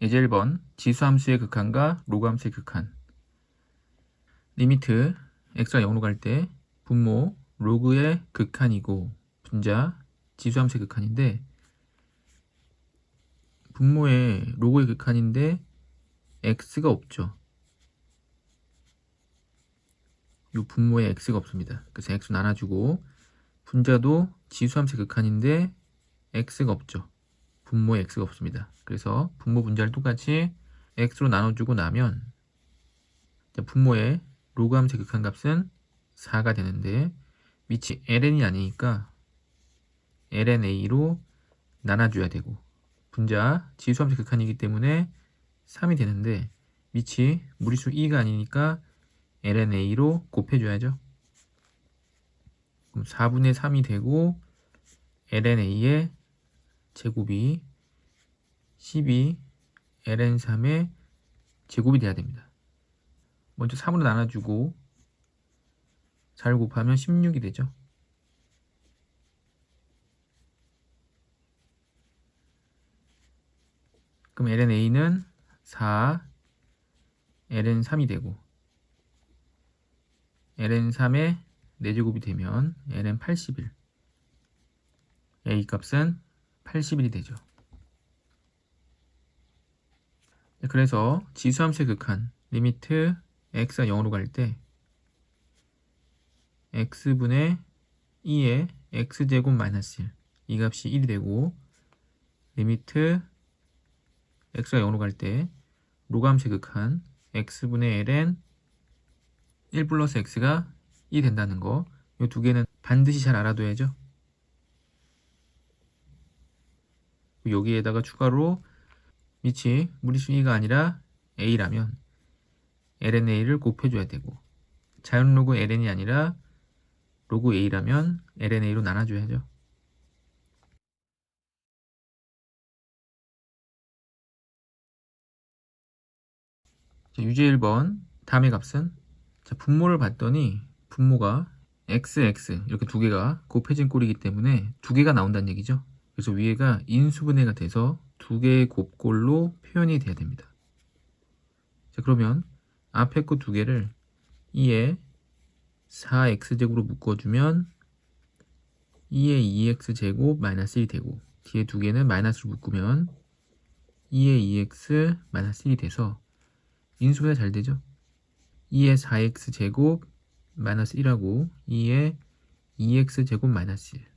예제 1번 지수함수의 극한과 로그함수의 극한. 리미트 x가 0으로 갈 때 분모 로그의 극한이고 분자 지수함수의 극한인데, 분모의 로그의 극한인데 x가 없죠. 이 분모에 x가 없습니다. 그래서 x 나눠주고, 분자도 지수함수의 극한인데 x가 없죠. 분모에 x가 없습니다. 그래서 분모 분자를 똑같이 x로 나눠주고 나면 분모의 로그함수의 극한값은 4가 되는데, 위치 ln이 아니니까 lna로 나눠줘야 되고, 분자 지수함수의 극한이기 때문에 3이 되는데 위치 무리수 2가 아니니까 lna로 곱해줘야죠. 그럼 4분의 3이 되고 lna의 제곱이 12 ln3의 제곱이 돼야 됩니다. 먼저 3으로 나눠주고 4를 곱하면 16이 되죠. 그럼 lna는 4 ln3이 되고, ln3의 4제곱이 되면 ln 81, a 값은 81이 되죠. 그래서 지수함수의 극한 리미트 x가 0으로 갈 때 x분의 2의 x제곱 마이너스 1, 이 값이 1이 되고, 리미트 x가 0으로 갈 때 로그함수의 극한 x분의 ln 1 플러스 x가 2 된다는 거, 이 두 개는 반드시 잘 알아둬야죠. 여기에다가 추가로 위치 무리수 2가 아니라 a라면 lna를 곱해줘야 되고, 자연 로그 ln이 아니라 로그 a라면 lna로 나눠줘야죠. 유제 1번 다음의 값은, 분모를 봤더니 분모가 x 이렇게 두 개가 곱해진 꼴이기 때문에 두 개가 나온다는 얘기죠. 그래서 위에가 인수분해가 돼서 두 개의 곱꼴로 표현이 돼야 됩니다. 자, 그러면 앞에 거 두 개를 2에 4x제곱으로 묶어주면 2의 2x제곱 마이너스 1이 되고, 뒤에 두 개는 마이너스로 묶으면 2의 2x 마이너스 1이 돼서 인수분해 잘 되죠. 2의 4x제곱 마이너스 1하고 2의 2x제곱 마이너스 1,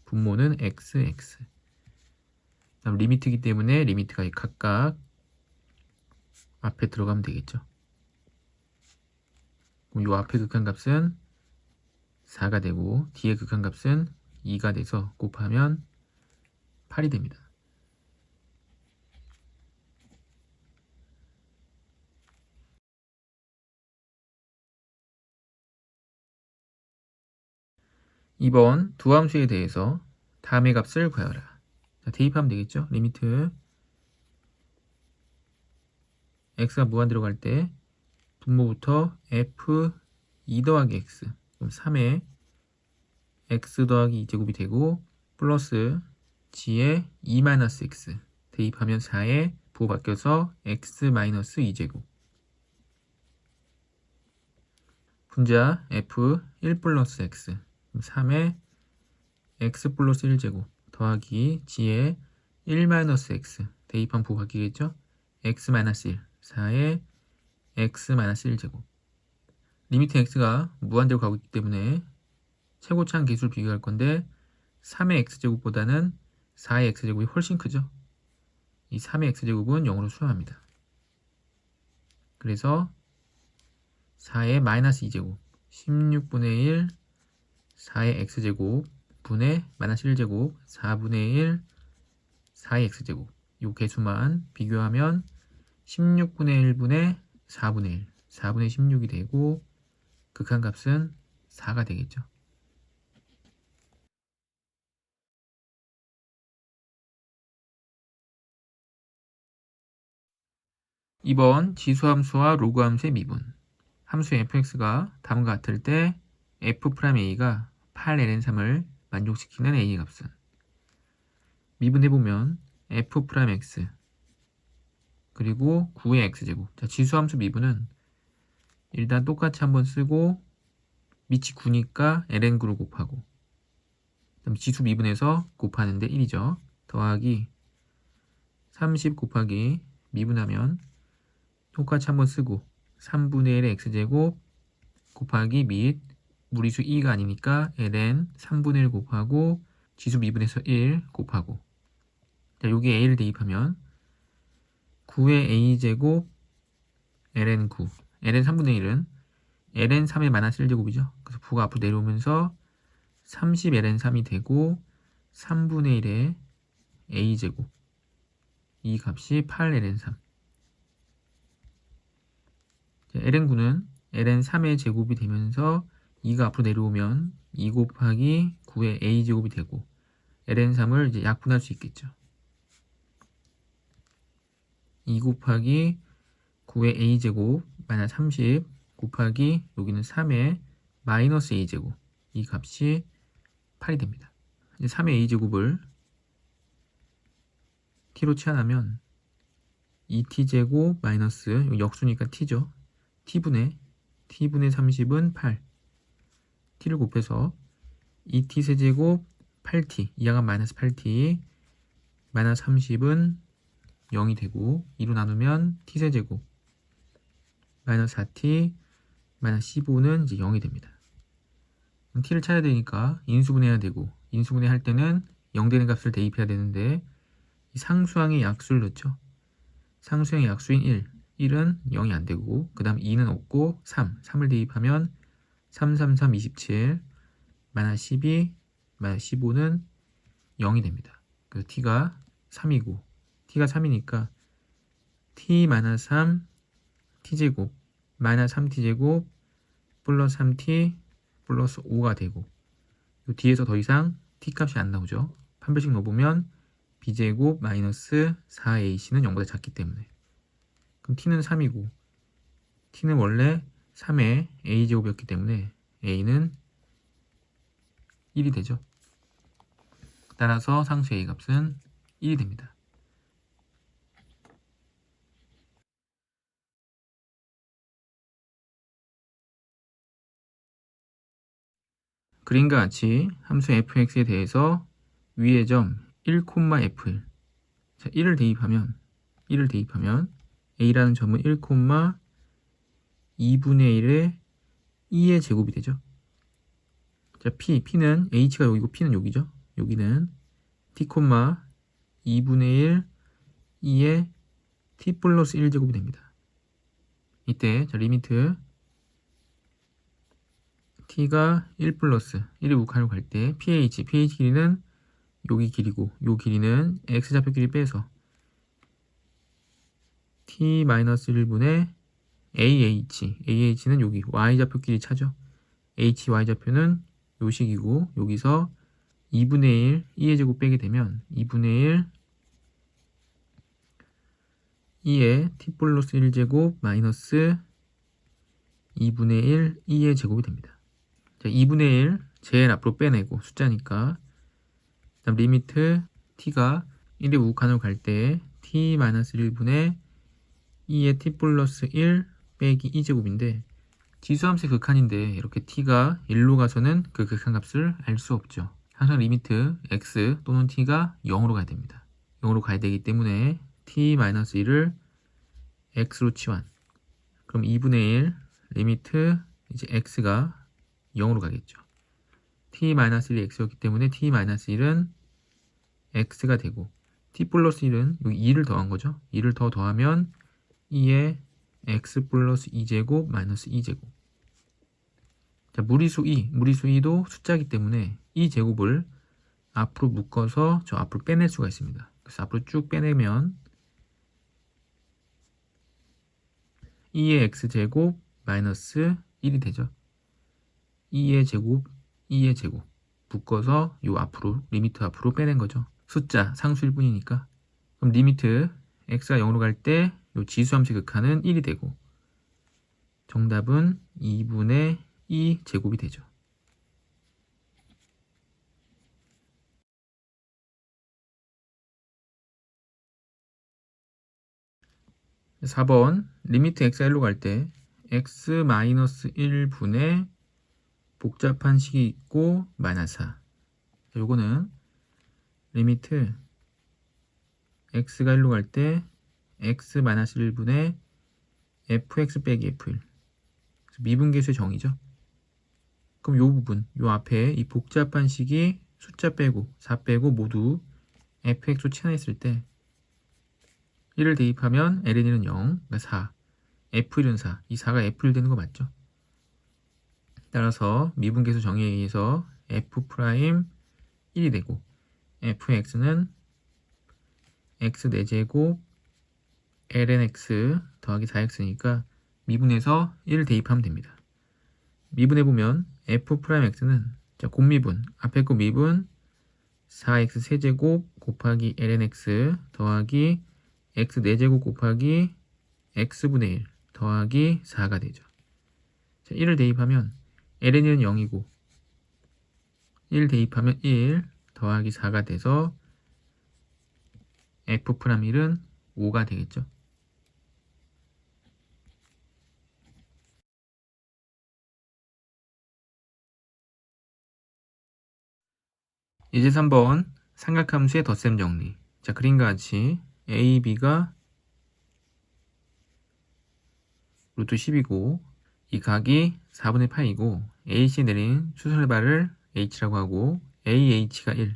분모는 x. 다음 리미트이기 때문에 리미트가 각각 앞에 들어가면 되겠죠. 그럼 이 앞에 극한값은 4가 되고 뒤에 극한값은 2가 돼서 곱하면 8이 됩니다. 이번 두 함수에 대해서 다음의 값을 구하라. 자, 대입하면 되겠죠. 리미트 x가 무한대로 갈 때 분모부터 f 2 더하기 x, 그럼 3의 x 더하기 2제곱이 되고, 플러스 g의 2 마이너스 x, 대입하면 4에 부호 바뀌어서 x 마이너스 2제곱, 분자 f 1 플러스 x, 3의 x 플러스 1제곱 더하기 g의 1 마이너스 x, 대입한 부호 바뀌겠죠. x 마이너스 1, 4의 x 마이너스 1제곱. 리미트 x가 무한대로 가고 있기 때문에 최고차항 계수를 비교할 건데 3의 x제곱보다는 4의 x제곱이 훨씬 크죠. 이 3의 x제곱은 0으로 수렴합니다. 그래서 4의 마이너스 2제곱 16분의 1 4의 x제곱 분의 마이너스 1제곱 4분의 1 4의 x제곱, 이 개수만 비교하면 16분의 1분의 4분의 1 4분의 16이 되고, 극한값은 4가 되겠죠. 이번 지수함수와 로그함수의 미분. 함수 fx가 다음과 같을 때 f'a가 8ln3을 만족시키는 a의 값은, 미분해보면 f'x 그리고 9의 x제곱. 자, 지수함수 미분은 일단 똑같이 한번 쓰고 밑이 9니까 ln9를 곱하고 그다음 지수 미분해서 곱하는데 1이죠. 더하기 30 곱하기 미분하면 똑같이 한번 쓰고 3분의 1의 x제곱 곱하기 및 무리수 2가 아니니까 ln 3분의 1 곱하고 지수 미분해서 1 곱하고 자, 여기 a를 대입하면 9의 a제곱 ln 9 ln 3분의 1은 ln 3의 마이너스 1제곱이죠. 그래서 부가 앞으로 내려오면서 30 ln 3이 되고 3분의 1의 a제곱 이 값이 8 ln 3 ln 9는 ln 3의 제곱이 되면서 2가 앞으로 내려오면 2 곱하기 9의 a제곱이 되고 ln 3을 이제 약분할 수 있겠죠. 2 곱하기 9의 a제곱 마이너스 30 곱하기 여기는 3의 마이너스 a제곱 이 값이 8이 됩니다. 이제 3의 a제곱을 t로 치환하면 2t제곱 마이너스 역수니까 t죠. t분의 30은 8 t를 곱해서 2t 세제곱 8t 이하가 마이너스 8t 마이너스 30은 0이 되고 2로 나누면 t 세제곱 마이너스 4t 마이너스 15는 이제 0이 됩니다. t를 찾아야 되니까 인수분해해야 되고 인수분해 할 때는 0 되는 값을 대입해야 되는데 이 상수항의 약수를 넣죠. 상수항의 약수인 1은 0이 안 되고 그 다음 2는 없고 3을 대입하면 3, 3, 3, 27 마이너스 12 마이너스 15는 0이 됩니다. 그래서 t가 3이고 t가 3이니까 t 마이너스 3 t제곱 마이너스 3t제곱 플러스 3t 플러스 5가 되고 이 뒤에서 더 이상 t값이 안 나오죠. 판별식 넣어보면 b제곱 마이너스 4ac는 0보다 작기 때문에 그럼 t는 3이고 t는 원래 3의 a제곱이었기 때문에 a는 1이 되죠. 따라서 상수 a 값은 1이 됩니다. 그림과 같이 함수 fx에 대해서 위의 점 1,f1 자, 1을 대입하면 a라는 점은 1, 2분의 1의 2의 제곱이 되죠. 자, p는 h가 여기고 p는 여기죠. 여기는 t, 2분의 1 2의 t 플러스 1제곱이 됩니다. 이때 자, 리미트 t가 1 플러스 1이 우칸으로 갈 때 ph 길이는 여기 길이고 요 길이는 x좌표 길이 빼서 t-1분의 ah는 여기 y좌표 길이 차죠. y좌표는 요 식이고 여기서 2분의 1 2의 제곱 빼게 되면 2분의 1 2의 t 플러스 1제곱 마이너스 2분의 1 2의 제곱이 됩니다. 자, 2분의 1 제일 앞으로 빼내고 숫자니까 다음 리미트 t가 1의 우칸으로 갈 때 t-1분의 2의 t 플러스 1 빼기 2제곱인데 지수함수의 극한인데 이렇게 t가 1로 가서는 그 극한값을 알 수 없죠. 항상 리미트 x 또는 t가 0으로 가야 됩니다. 0으로 가야 되기 때문에 t-1을 x로 치환 그럼 2분의 1 리미트 이제 x가 0으로 가겠죠. t-1이 x였기 때문에 t-1은 x가 되고 t 플러스 1은 여기 2를 더한 거죠. 2를 더 더하면 2의 x 플러스 2제곱 마이너스 2제곱 자, 무리수 2도 숫자이기 때문에 2제곱을 앞으로 묶어서 저 앞으로 빼낼 수가 있습니다. 그래서 앞으로 쭉 빼내면 2의 x제곱 마이너스 1이 되죠. 2의 제곱 묶어서 요 앞으로 리미트 앞으로 빼낸 거죠. 숫자 상수일 뿐이니까 그럼 리미트 x가 0으로 갈 때 요 지수함수의 극한은 1이 되고 정답은 2분의 2 제곱이 되죠. 4번 리미트 x가 1로 갈 때 x-1분의 복잡한 식이 있고 마이너스 4. 요거는 리미트 x가 1로 갈 때 x-1분의 fx 빼기 f1. 미분계수의 정의죠. 그럼 요 부분, 요 앞에 이 복잡한 식이 숫자 빼고 4 빼고 모두 fx로 치환했을 때 1을 대입하면 ln은 0, 그러니까 4, f1은 4. 이 4가 f1 되는 거 맞죠? 따라서 미분계수 정의에 의해서 f'1이 되고 fx는 x 4제곱 lnx 더하기 4x니까 미분해서 1을 대입하면 됩니다. 미분해보면 f'x는 자, 곱미분, 앞에 거 미분 4x 세제곱 곱하기 lnx 더하기 x 4제곱 곱하기 x분의 1 더하기 4가 되죠. 자, 1을 대입하면 ln은 0이고 1 대입하면 1 더하기 4가 돼서 f'1은 5가 되겠죠. 이제 3번 삼각함수의 덧셈 정리. 자, 그림과 같이 a, b가 루트 10이고 이 각이 4분의 파이고 AC에 내린 수설발을 h라고 하고 AH가 1.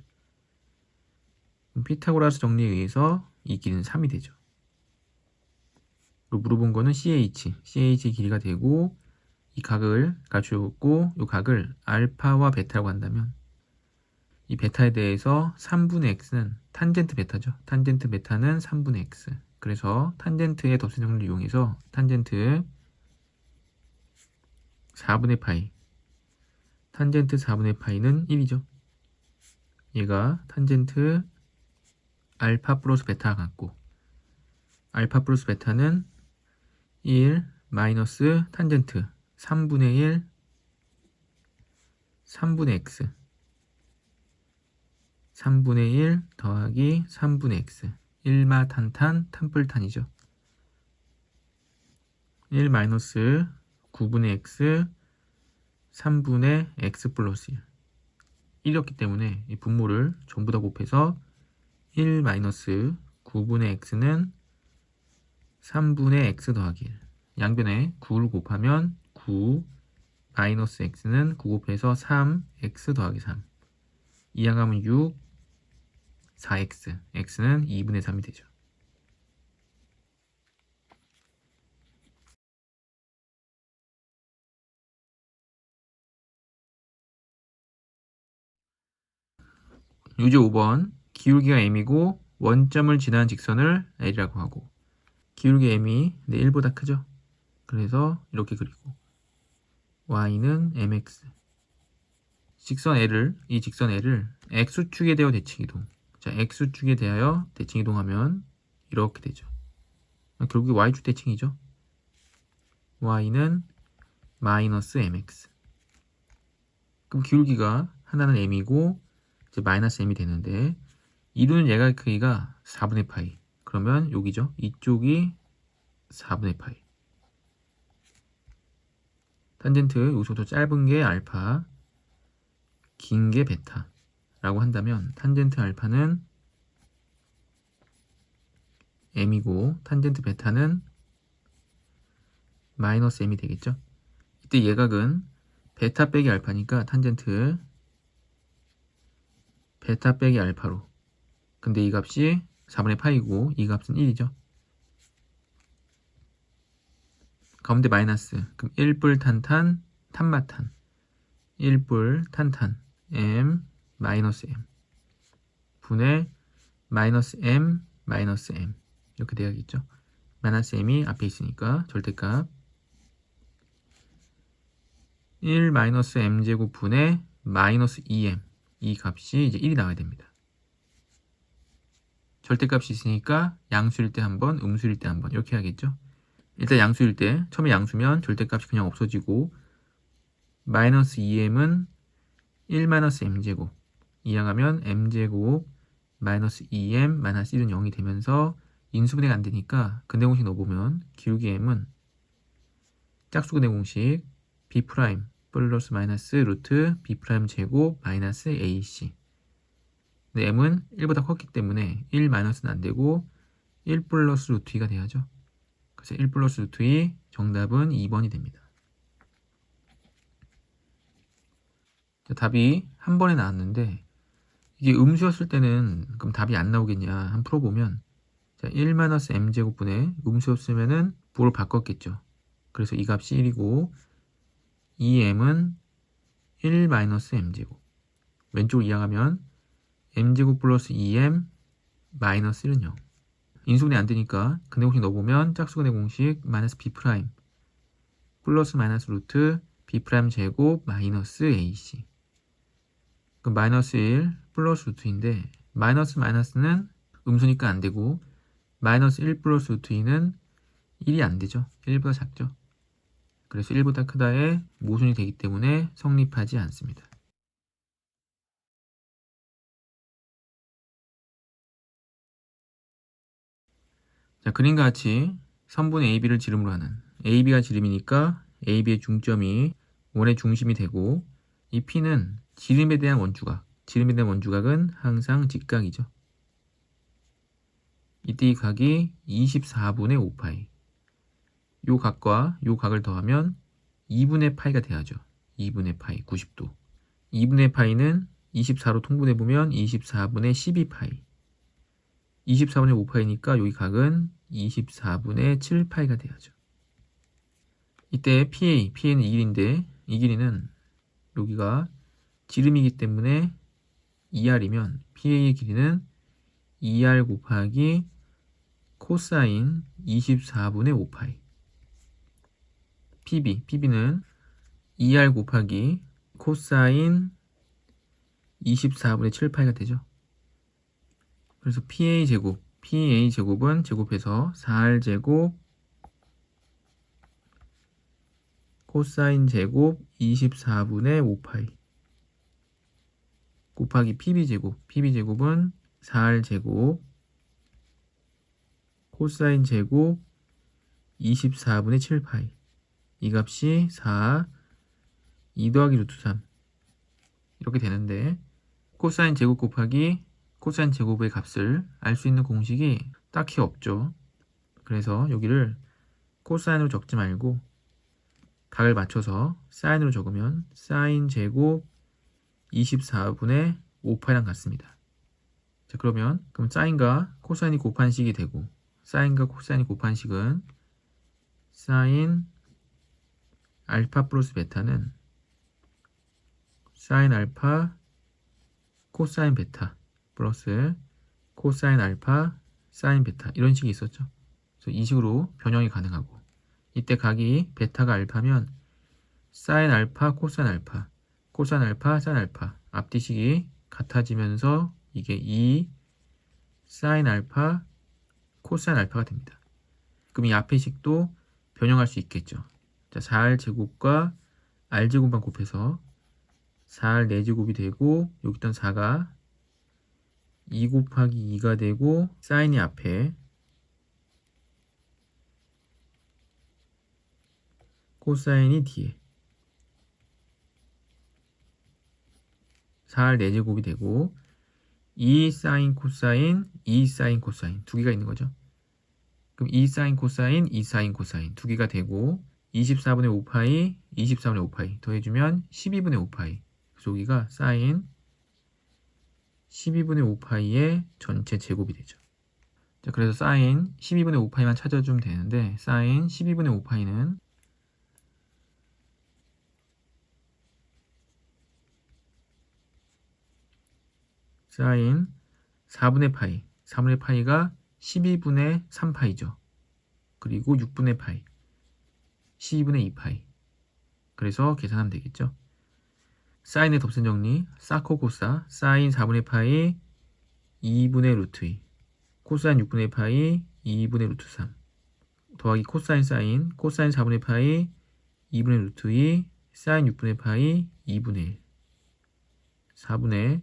피타고라스 정리에 의해서 이 길이는 3이 되죠. 그리고 물어본 거는 CH의 길이가 되고 이 각을 갖추었고 이 각을 알파와 베타라고 한다면 이 베타에 대해서 3분의 x는 탄젠트 베타죠. 탄젠트 베타는 3분의 x. 그래서 탄젠트의 덧셈 정리를 이용해서 탄젠트 4분의 파이. 탄젠트 4분의 파이는 1이죠. 얘가 탄젠트 알파 플러스 베타 같고 알파 플러스 베타는 1 마이너스 탄젠트 3분의 1 3분의 x 3분의 1 더하기 3분의 x 1마 탄탄 탄뿔탄이죠. 1 마이너스 9분의 x 3분의 x 플러스 1 1이었기 때문에 이 분모를 전부 다 곱해서 1 마이너스 9분의 x는 3분의 x 더하기 1 양변에 9를 곱하면 9 마이너스 x는 9 곱해서 3 x 더하기 3 이항하면 6 4x x는 2분의 3이 되죠. 유제 5번 기울기가 m이고 원점을 지나는 직선을 l이라고 하고 기울기 m이 1보다 크죠. 그래서 이렇게 그리고 y는 mx 직선 l을 이 직선 l을 x축에 대하여 대칭 이동. 자, x축에 대하여 대칭 이동하면 이렇게 되죠. 결국에 y축 대칭이죠. y는 마이너스 mx. 그럼 기울기가 하나는 m이고 이제 마이너스 m이 되는데 이루는 예각 크기가 4분의 파이. 그러면 여기죠. 이쪽이 4분의 파이. 탄젠트 여기서부터 짧은 게 알파, 긴 게 베타 라고 한다면 탄젠트 알파는 m이고 탄젠트 베타는 마이너스 m이 되겠죠. 이때 예각은 베타 빼기 알파니까 탄젠트 베타 빼기 알파로. 근데 이 값이 4분의 파이고 이 값은 1이죠. 가운데 마이너스. 그럼 1뿔 탄탄 탄마탄 1뿔 탄탄 m 마이너스 m 분의 마이너스 m 마이너스 m 이렇게 돼야겠죠. 마이너스 m이 앞에 있으니까 절대값 1 마이너스 m제곱 분의 마이너스 2m 이 값이 이제 1이 나와야 됩니다. 절대값이 있으니까 양수일 때 한 번, 음수일 때 한 번 이렇게 해야겠죠. 일단 양수일 때 처음에 양수면 절대값이 그냥 없어지고 마이너스 2m은 1 마이너스 m제곱 이항하면 m제곱 마이너스 2m 마이너스 1은 0이 되면서 인수분해가 안 되니까 근대 공식 넣어보면 기울기 m은 짝수 근대 공식 b' 플러스 마이너스 루트 b' 제곱 마이너스 ac. 근데 m은 1보다 컸기 때문에 1 마이너스는 안 되고 1 플러스 루트 2가 돼야죠. 그래서 1 플러스 루트 2 정답은 2번이 됩니다. 자, 답이 한 번에 나왔는데 이게 음수였을 때는 그럼 답이 안 나오겠냐 한번 풀어보면 자, 1-m제곱분의 음수였으면은 부호를 바꿨겠죠. 그래서 이 값이 1이고 이 m은 1-m제곱. 왼쪽으로 이항하면 m제곱 플러스 2m 마이너스 1은 0. 인수분해 안 되니까 근대 공식 넣어보면 짝수근대 공식 마이너스 b 프라임 플러스 마이너스 루트 b 프라임 제곱 마이너스 ac. 그럼 마이너스 1 플러스 루트인데 마이너스는 음수니까 안 되고 마이너스 1 플러스 루트 2는 1이 안 되죠. 1보다 작죠. 그래서 1보다 크다에 모순이 되기 때문에 성립하지 않습니다. 자, 그림과 같이 선분 AB를 지름으로 하는 AB가 지름이니까 AB의 중점이 원의 중심이 되고 이 P는 지름에 대한 원주각은 항상 직각이죠. 이때 이 각이 24분의 5파이. 요 각과 요 각을 더하면 2분의 파이가 돼야죠. 2분의 파이 90도. 2분의 파이는 24로 통분해보면 24분의 12파이. 24분의 5파이니까 여기 각은 24분의 7파이가 돼야죠. 이때 PA는 이 길이인데 이 길이는 여기가 지름이기 때문에 2R이면 PA의 길이는 2R 곱하기 코사인 24분의 5파이. PB는 2R 곱하기 코사인 24분의 7파이가 되죠. 그래서 PA제곱은 제곱해서 4R제곱 코사인 제곱 24분의 5파이 곱하기 PB제곱은 4R제곱 코사인 제곱 24분의 7파이. 이 값이 4, 2 더하기 루트 3 이렇게 되는데 코사인 제곱 곱하기 코사인 제곱의 값을 알 수 있는 공식이 딱히 없죠. 그래서 여기를 코사인으로 적지 말고 각을 맞춰서 사인으로 적으면 사인 제곱 24분의 5파이랑 같습니다. 자, 그럼 사인과 코사인이 곱한 식이 되고 사인과 코사인이 곱한 식은 사인 알파 플러스 베타는 사인 알파 코사인 베타 플러스 코사인 알파 사인 베타 이런 식이 있었죠. 그래서 이 식으로 변형이 가능하고 이때 각이 베타가 알파면 사인 알파 코사인 알파 사인 알파 앞뒤식이 같아지면서 이게 2 사인 알파 코사인 알파가 됩니다. 그럼 이 앞의 식도 변형할 수 있겠죠. 자, 4R제곱과 R제곱만 곱해서 4R 4제곱이 되고 여기 있던 4가 2 곱하기 2가 되고 사인이 앞에 코사인이 뒤에 4R 4제곱이 되고 2 사인 코사인 2 사인 코사인 두 개가 있는 거죠. 그럼 2 사인 코사인 2 사인 코사인 두 개가 되고 24분의 5파이 24분의 5파이 더해주면 12분의 5파이 그래서 여기가 사인 12분의 5파이의 전체 제곱이 되죠. 자, 그래서 사인 12분의 5파이만 찾아주면 되는데 사인 12분의 5파이는 사인 4분의 파이 4분의 파이가 12분의 3파이죠. 그리고 6분의 파이 12분의 2파이 그래서 계산하면 되겠죠. 사인의 곱셈 정리 사코코사 사인 4분의 파이 2분의 루트 2 코사인 6분의 파이 2분의 루트 3 더하기 코사인 사인 코사인 4분의 파이 2분의 루트 2 사인 6분의 파이 2분의 1 4분의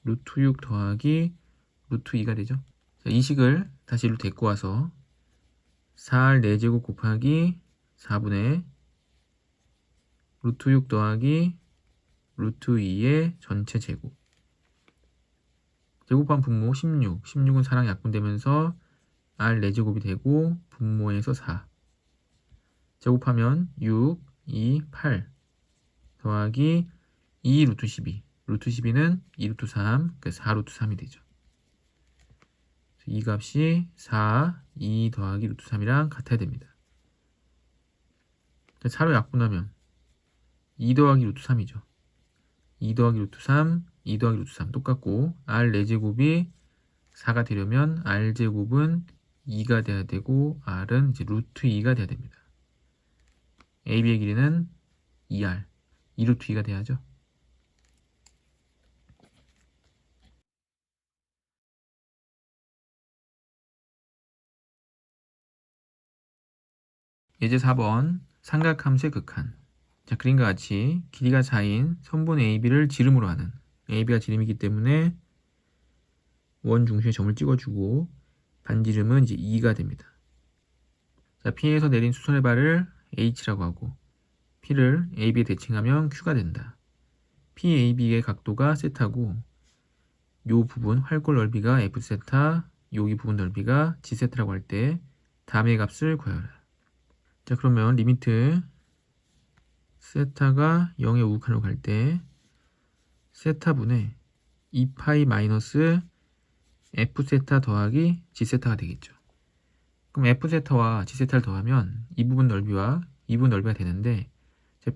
루트 6 더하기 루트 2가 되죠. 자, 이 식을 다시 이로 데리고 와서 4R 4제곱 곱하기 4분의 루트 6 더하기 루트 2의 전체 제곱. 제곱한 분모 16. 16은 4랑 약분되면서 R 4제곱이 되고 분모에서 4. 제곱하면 6, 2, 8 더하기 2 루트 12. 루트 12는 2 루트 3, 그래서 4 루트 3이 되죠. 이 값이 4, 2 더하기 루트 3이랑 같아야 됩니다. 4로 약분하면 2 더하기 루트 3이죠. 2 더하기 루트 3, 2 더하기 루트 3 똑같고 R 4제곱이 4가 되려면 R제곱은 2가 돼야 되고 R은 이제 루트 2가 돼야 됩니다. AB의 길이는 2R, 2 루트 2가 돼야죠. 예제 4번 삼각함수의 극한. 자, 그림과 같이 길이가 4인 선분 AB를 지름으로 하는, AB가 지름이기 때문에 원 중심에 점을 찍어주고 반지름은 이제 2가 됩니다. 자, P에서 내린 수선의 발을 H라고 하고 P를 AB에 대칭하면 Q가 된다. PAB의 각도가 세타고 요 부분 활골 넓이가 F세타, 여기 부분 넓이가 G세타라고 할 때 다음의 값을 구하라. 자, 그러면 리미트 세타가 0의 우극한으로 갈 때 세타분의 2파이 마이너스 F세타 더하기 G세타가 되겠죠. 그럼 F세타와 G세타를 더하면 이 부분 넓이와 이 부분 넓이가 되는데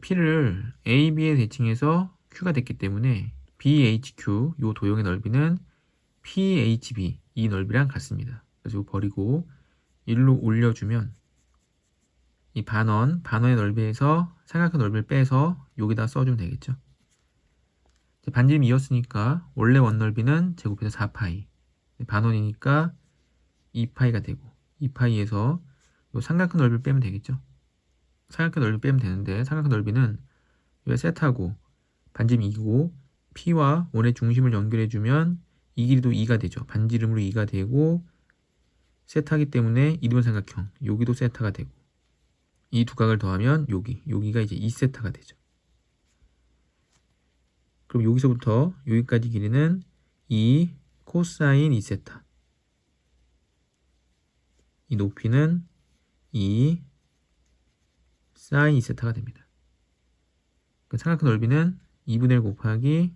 P를 AB에 대칭해서 Q가 됐기 때문에 BHQ, 요 도형의 넓이는 PHB, 이 넓이랑 같습니다. 그래서 이거 버리고 1로 올려주면 이 반원의 넓이에서 삼각형 넓이를 빼서 여기다 써주면 되겠죠. 반지름이 2였으니까 원래 원 넓이는 제곱해서 4파이, 반원이니까 2파이가 되고 2파이에서 요 삼각형 넓이를 빼면 되겠죠. 삼각형 넓이 빼면 되는데 삼각형 넓이는 여기가 세타고 반지름이 2고 P와 원의 중심을 연결해주면 이 길이도 2가 되죠. 반지름으로 2가 되고 세타기 때문에 이등분 삼각형, 여기도 세타가 되고 이 두 각을 더하면 여기가 이제 2세타가 되죠. 그럼 여기서부터 여기까지 길이는 2 코사인 2세타, 이 높이는 2 사인 2세타가 됩니다. 그 삼각형 넓이는 2분의 1 곱하기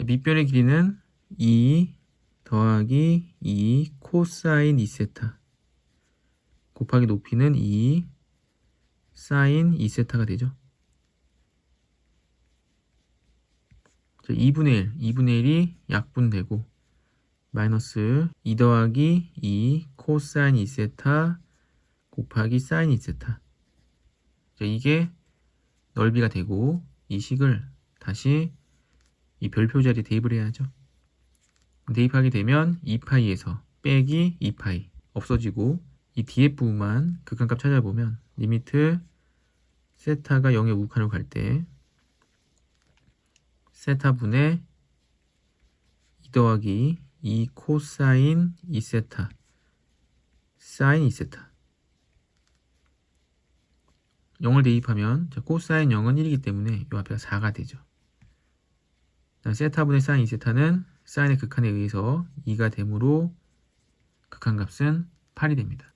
밑변의 길이는 2 더하기 2 코사인 2세타 곱하기 높이는 2 사인 2세타가 되죠. 2분의 1이 약분되고 마이너스 2 더하기 2 코사인 2세타 곱하기 사인 2세타, 이게 넓이가 되고 이 식을 다시 이 별표 자리에 대입을 해야죠. 대입하게 되면 2파이에서 빼기 2파이 없어지고 이 뒤에 부분만 극한값 찾아보면 리미트 세타가 0의 우극한으로 갈 때 세타분의 2 더하기 2 코사인 2세타 사인 2세타 0을 대입하면 코사인 0은 1이기 때문에 이 앞에가 4가 되죠. 세타분의 사인 2세타는 사인의 극한에 의해서 2가 되므로 극한값은 8이 됩니다.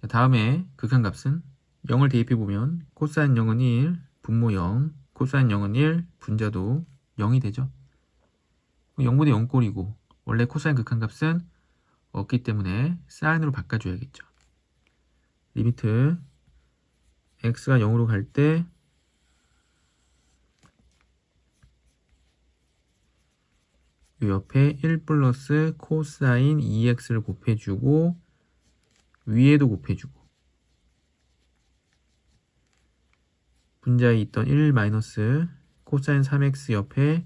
다음에 극한값은 0을 대입해보면 코사인 0은 1, 분모 0, 코사인 0은 1, 분자도 0이 되죠. 0분의 0꼴이고 원래 코사인 극한값은 없기 때문에 사인으로 바꿔줘야겠죠. 리미트 x가 0으로 갈 때 이 옆에 1 플러스 코사인 2x를 곱해주고 위에도 곱해주고 분자에 있던 1 마이너스 코사인 3x 옆에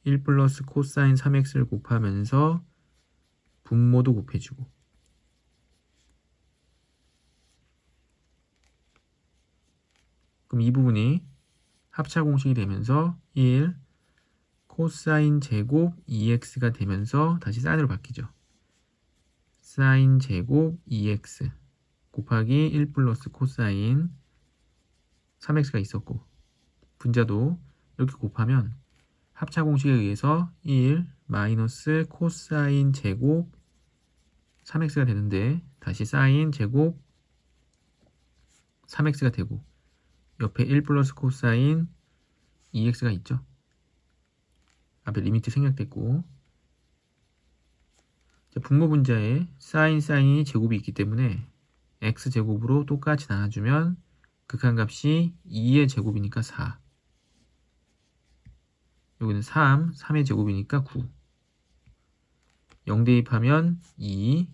1 플러스 코사인 3x를 곱하면서 분모도 곱해주고 그럼 이 부분이 합차 공식이 되면서 1 코사인 제곱 2x가 되면서 다시 사인으로 바뀌죠. 사인 제곱 2x 곱하기 1 플러스 코사인 3x가 있었고, 분자도 이렇게 곱하면 합차 공식에 의해서 1 마이너스 코사인 제곱 3x가 되는데 다시 사인 제곱 3x가 되고, 옆에 1 플러스 코사인 2x가 있죠. 앞에 리미트 생략됐고, 분모 분자에 사인이 제곱이 있기 때문에 x제곱으로 똑같이 나눠주면 극한값이 2의 제곱이니까 4, 여기는 3의 제곱이니까 9, 0 대입하면 2,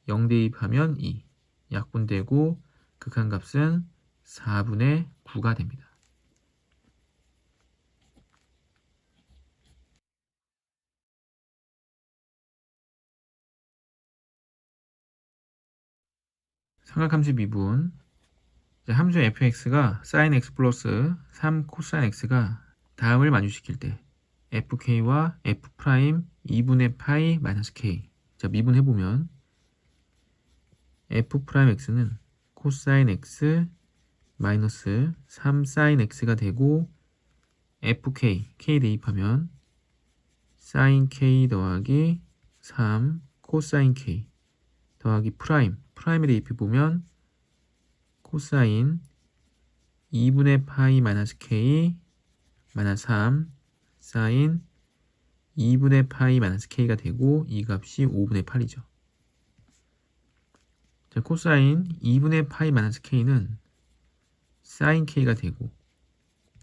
0 대입하면 2, 약분되고 극한값은 4분의 9가 됩니다. 삼각함수 미분. 함수 fx가 sin x 플러스 3 코사인 x가 다음을 만족시킬 때 fk와 f 프라임 2분의 파이 마이너스 k. 자, 미분해보면 f 프라임 x는 코사인 x 마이너스 3 사인 x가 되고, fk, k 대입하면 사인 k 더하기 3 코사인 k 더하기 프라임에 대입해보면 코사인 2분의 파이 마이너스 k 마이너스 3 사인 2분의 파이 마이너스 k가 되고, 이 값이 5분의 8이죠. 자, 코사인 2분의 파이 마이너스 k는 사인 k가 되고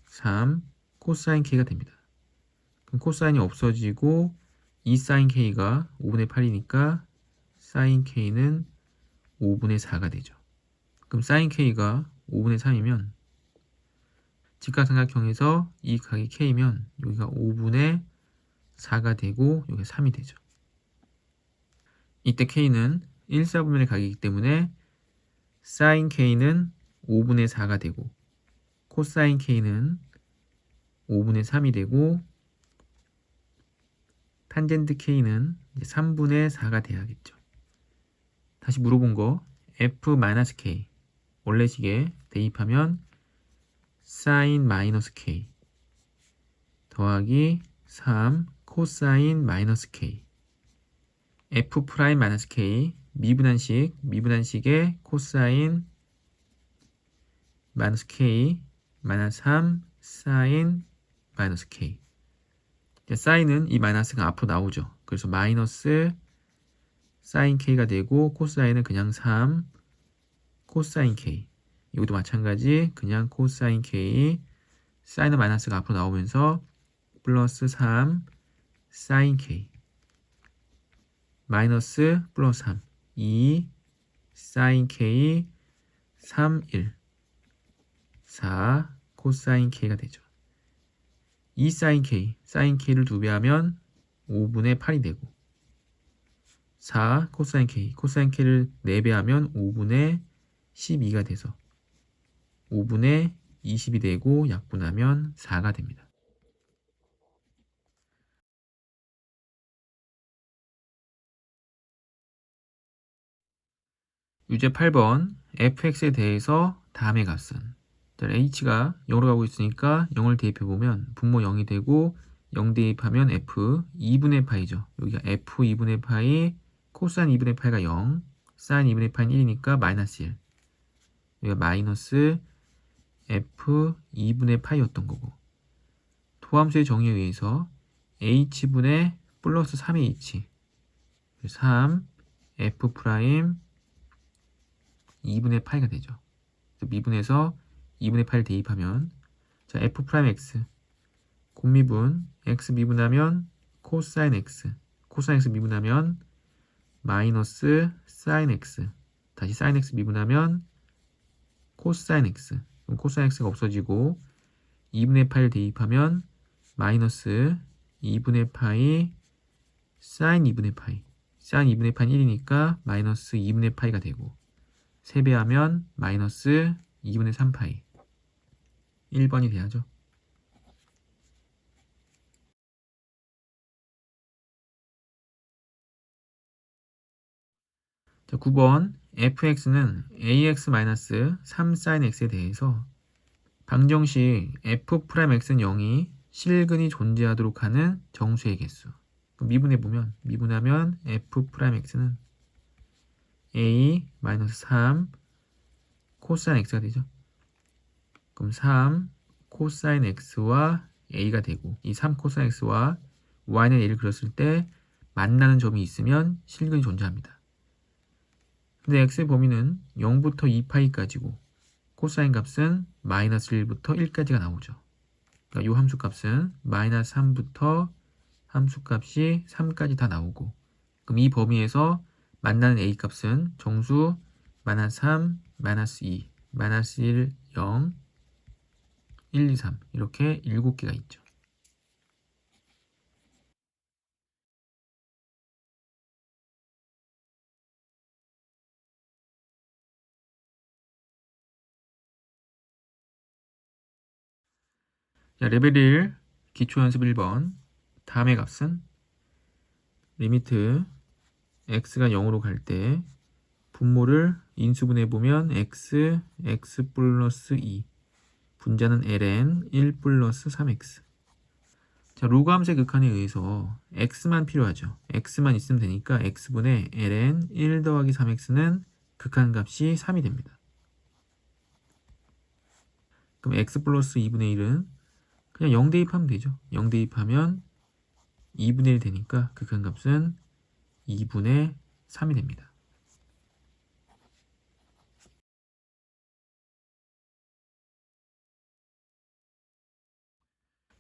3 코사인 k가 됩니다. 그럼 코사인이 없어지고 2 사인 k가 5분의 8이니까 사인 k는 5분의 4가 되죠. 그럼 사인 k가 5분의 3이면 직각삼각형에서 이 각이 k면 여기가 5분의 4가 되고 여기가 3이 되죠. 이때 k는 1, 4분면의 각이기 때문에 사인 k는 5분의 4가 되고 코사인 k는 5분의 3이 되고 탄젠트 k는 3분의 4가 돼야겠죠. 다시 물어본 거 f-k 원래식에 대입하면 사인 마이너스 k 더하기 3 코사인 마이너스 k f 프라임 마이너스 k 미분한식의 코사인 마이너스 k 마이너스 3 사인 마이너스 k. 사인은 이 마이너스가 앞으로 나오죠. 그래서 마이너스 사인 k가 되고 코사인은 그냥 3 코사인 k. 이것도 마찬가지 그냥 코사인 k, 사인은 마이너스가 앞으로 나오면서 플러스 3 사인 k 마이너스 플러스 3 2 사인 k 3 1 4 코사인 k가 되죠. 2 사인 k를 2배 하면 5분의 8이 되고 4 코사인 k를 4배 하면 5분의 12가 돼서 5분의 20이 되고 약분하면 4가 됩니다. 유제 8번 fx에 대해서 다음의 값은. h가 0으로 가고 있으니까 0을 대입해보면 분모 0이 되고 0 대입하면 f 2분의 파이죠. 여기가 f 2분의 파이 코사인 2분의 파이가 0 사인 2분의 파이는 1이니까 마이너스 1. 여기가 마이너스 f 2분의 파이였던 거고, 도함수의 정의에 의해서 h분의 플러스 3의 h 3 f 프라임 2분의 파이가 되죠. 미분해서 2분의 8을 대입하면 자 f 프라임 x 곱미분 x 미분하면 코사인 x 미분하면 마이너스 사인 x 다시 사인 x 미분하면 코사인 x. 그럼 코사인 x가 없어지고 2분의 8을 대입하면 마이너스 2분의 파이 사인 2분의 파이 사인 2분의 파이는 1이니까 마이너스 2분의 파이가 되고 3배하면 마이너스 2분의 3파이 1번이 돼야죠. 자, 9번 fx는 ax-3sin x에 대해서 방정식 f'x는 0이 실근이 존재하도록 하는 정수의 개수. 미분하면 f'x는 a-3 코사인 x가 되죠. 그럼 3 코사인 x와 a가 되고 이 3 코사인 x와 y는 a를 그렸을 때 만나는 점이 있으면 실근이 존재합니다. 근데 x의 범위는 0부터 2파이까지고 코사인 값은 마이너스 1부터 1까지가 나오죠. 그러니까 이 함수 값은 마이너스 3부터 함수 값이 3까지 다 나오고 그럼 이 범위에서 만나는 a 값은 정수 마이너스 3, 마이너스 2, 마이너스 1, 0, 1, 2, 3 이렇게 7개가 있죠. 자, 레벨 1 기초연습 1번 다음의 값은 리미트 x가 0으로 갈 때 분모를 인수분해보면 x 플러스 2 분자는 ln 1 플러스 3x. 자, 로그 함수의 극한에 의해서 x만 필요하죠. x만 있으면 되니까 x분의 ln 1 더하기 3x는 극한값이 3이 됩니다. 그럼 x 플러스 2분의 1은 그냥 0 대입하면 되죠. 0 대입하면 2분의 1 되니까 극한값은 2분의 3이 됩니다.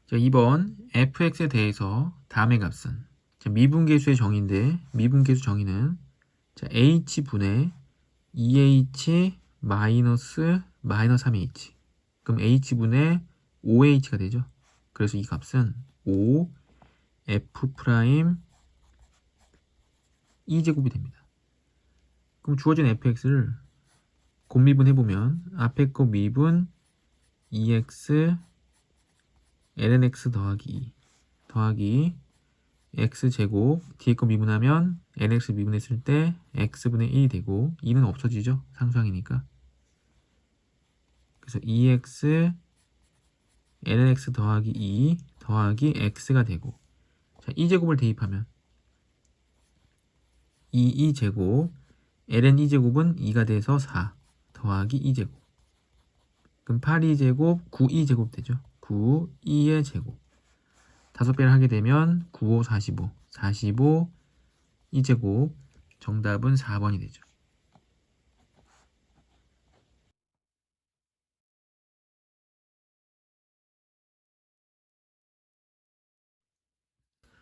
자, 2번 fx에 대해서 다음의 값은 자, 미분계수의 정의인데 미분계수 정의는 자, h분의 2h 마이너스 3h 그럼 h분의 5h가 되죠. 그래서 이 값은 5 f 프라임 2제곱이 됩니다. 그럼 주어진 fx를 곱미분 해보면 앞에 거 미분 2x ln x 더하기 2 더하기 x제곱 뒤에 거 미분하면 lx 미분했을 때 x분의 1이 되고 2는 없어지죠. 상수항이니까. 그래서 2x ln x 더하기 2 더하기 x가 되고 자, 2제곱을 대입하면 2제곱 ln 2제곱은 2가 돼서 4 더하기 2제곱 그럼 8 2제곱 9 2제곱 되죠. 9 2의 제곱 5배를 하게 되면 9, 5, 45 45 2제곱 정답은 4번이 되죠.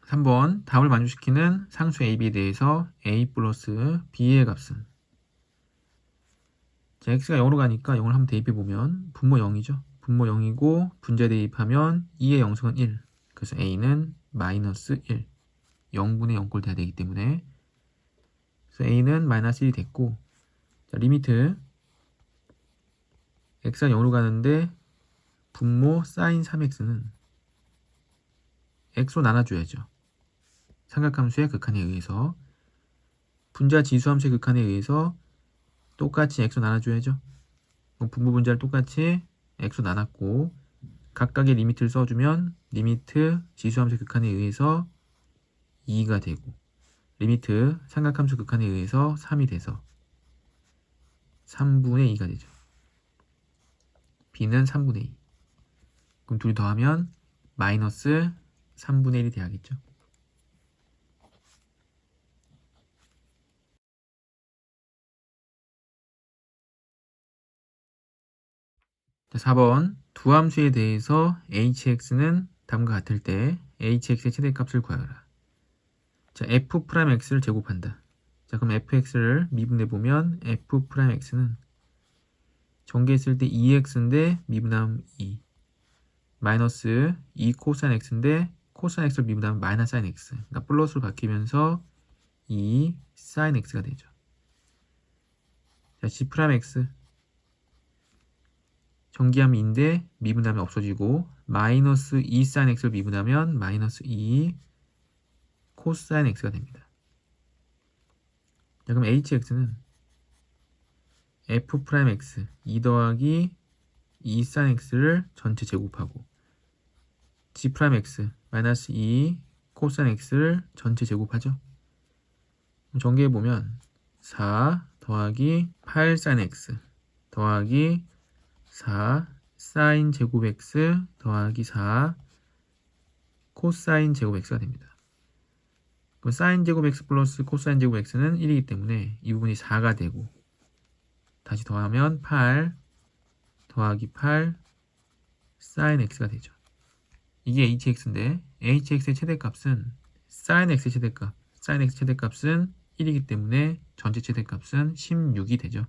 삼 번 답을 만족시키는 상수 AB에 대해서 A 플러스 B의 값은 자, X가 0으로 가니까 0을 한번 대입해보면 분모 0이죠. 분모 0이고 분자 대입하면 2의 영승은 1 그래서 A는 마이너스 1 0분의 0꼴 돼야 되기 때문에 그래서 A는 마이너스 1이 됐고 자, 리미트 X가 0으로 가는데 분모 사인 3X는 X로 나눠줘야죠. 삼각함수의 극한에 의해서 분자 지수함수의 극한에 의해서 똑같이 x로 나눠줘야죠. 분모 분자를 똑같이 x로 나눴고 각각의 리미트를 써주면 리미트 지수함수 극한에 의해서 2가 되고 리미트 삼각함수 극한에 의해서 3이 돼서 3분의 2가 되죠. b는 3분의 2 그럼 둘이 더하면 마이너스 3분의 1이 돼야겠죠. 자, 4번 두 함수에 대해서 hx는 다음과 같을 때 hx의 최대값을 구하라. 자, f'x를 제곱한다. 자, 그럼 fx를 미분해보면 f'x는 전개했을 때 2x인데 미분하면 2 마이너스 2 코사인 x인데 코사인 x를 미분하면 마이너스 사인 x 그러니까 플러스로 바뀌면서 2 사인 x가 되죠. 자, g'x 전기하면 2인데 미분하면 없어지고 마이너스 2 sin x를 미분하면 마이너스 2 코사인 x가 됩니다. 자, 그럼 hx는 f 프라임 x 2 더하기 2 sin x를 전체 제곱하고 g 프라임 x 마이너스 2 코사인 x를 전체 제곱하죠. 전개해보면 4 더하기 8 sin x 더하기 4 sin 제곱 x 더하기 4 코사인 제곱 x가 됩니다. 그럼 sin 제곱 x 플러스 코사인 제곱 x는 1이기 때문에 이 부분이 4가 되고 다시 더하면 8 더하기 8 sin x가 되죠. 이게 hx인데 hx의 최대값은 sin x의 최대값, sin x 최대값은 1이기 때문에 전체 최대값은 16이 되죠.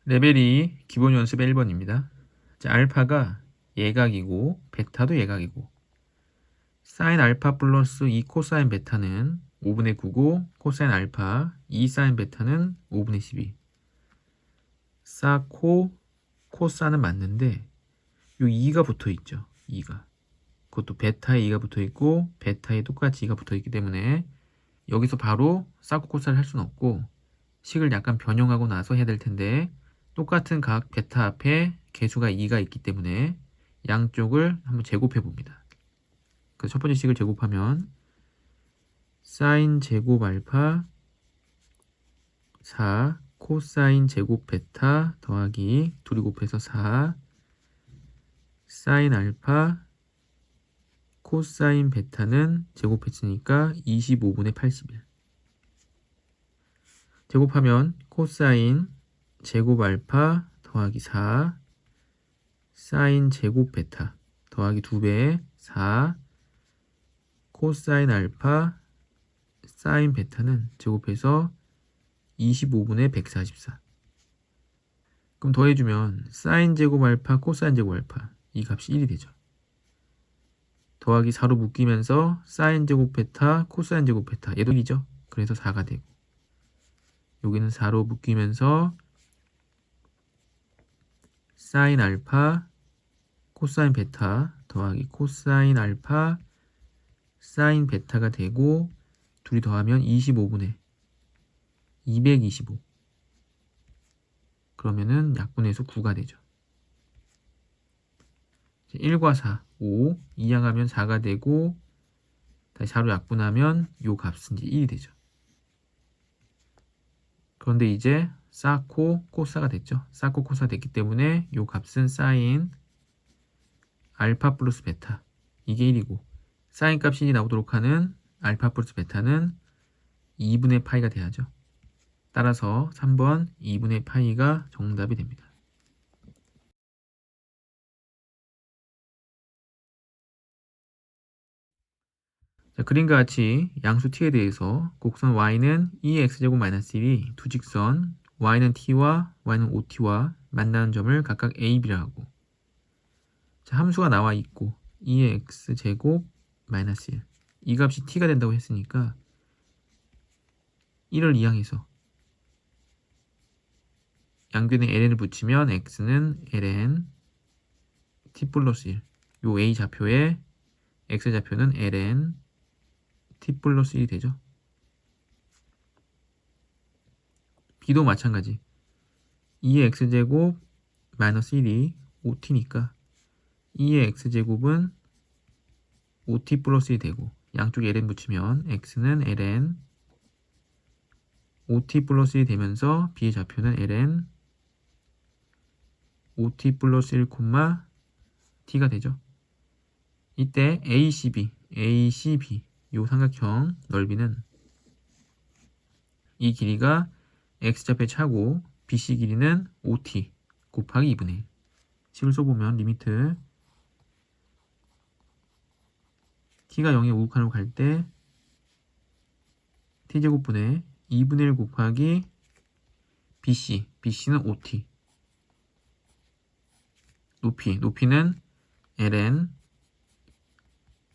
레벨 2 기본 연습 1번입니다. 자, 알파가 예각이고 베타도 예각이고 사인 알파 플러스 2 코사인 베타는 5분의 9고 코사인 알파 2 사인 베타는 5분의 12. 사, 코사는 맞는데 요 2가 붙어 있죠. 2가. 그것도 베타에 2가 붙어 있고 베타에 똑같이 2가 붙어 있기 때문에 여기서 바로 사코 코사를 할 수는 없고 식을 약간 변형하고 나서 해야 될 텐데 똑같은 각 베타 앞에 개수가 2가 있기 때문에 양쪽을 한번 제곱해 봅니다. 그래서 첫 번째 식을 제곱하면 사인 제곱 알파 4 코사인 제곱 베타 더하기 둘이 곱해서 4 사인 알파 코사인 베타는 제곱했으니까 25분의 81. 제곱하면 코사인 제곱 알파 더하기 4 사인 제곱 베타 더하기 2배 4 코사인 알파 사인 베타는 제곱해서 25분의 144. 그럼 더해주면 사인 제곱 알파 코사인 제곱 알파 이 값이 1이 되죠. 더하기 4로 묶이면서 사인 제곱 베타 코사인 제곱 베타 얘도 1이죠. 그래서 4가 되고 여기는 4로 묶이면서 사인 알파 코사인 베타 더하기 코사인 알파 사인 베타가 되고 둘이 더하면 25분의 225. 그러면은 약분해서 9가 되죠. 1과 4, 5, 2양하면 4가 되고 다시 4로 약분하면 요 값은 이제 1이 되죠. 그런데 이제 사코 코사가 됐죠. 사코 코사 됐기 때문에 요 값은 사인 알파 플러스 베타 이게 1이고 사인 값이 1이 나오도록 하는 알파 플러스 베타는 2분의 파이가 돼야죠. 따라서 3번 2분의 파이가 정답이 됩니다. 자, 그림과 같이 양수 t에 대해서 곡선 y는 2x제곱 마이너스 1이 두 직선 y는 t와 y는 ot와 만나는 점을 각각 a, b라 하고 자, 함수가 나와 있고 2x제곱 마이너스 1 이 값이 t가 된다고 했으니까 1을 이항해서 양변에 ln을 붙이면 x는 ln t 플러스 1 요 a 좌표에 x 좌표는 ln t 플러스 1이 되죠. b도 마찬가지 2의 x제곱 마이너스 1이 5t니까 2의 x제곱은 5t 플러스 1이 되고 양쪽에 ln 붙이면 x는 ln 5t 플러스 1이 되면서 b의 좌표는 ln 5t 플러스 1, t가 되죠. 이때 ACB 요 삼각형 넓이는 이 길이가 x좌표의 차고 BC 길이는 5t 곱하기 2분의 1 식을 써보면 리미트 t가 0에 우극한으로 갈 때 t제곱분의 2분의 1 곱하기 BC는 5t 높이는 ln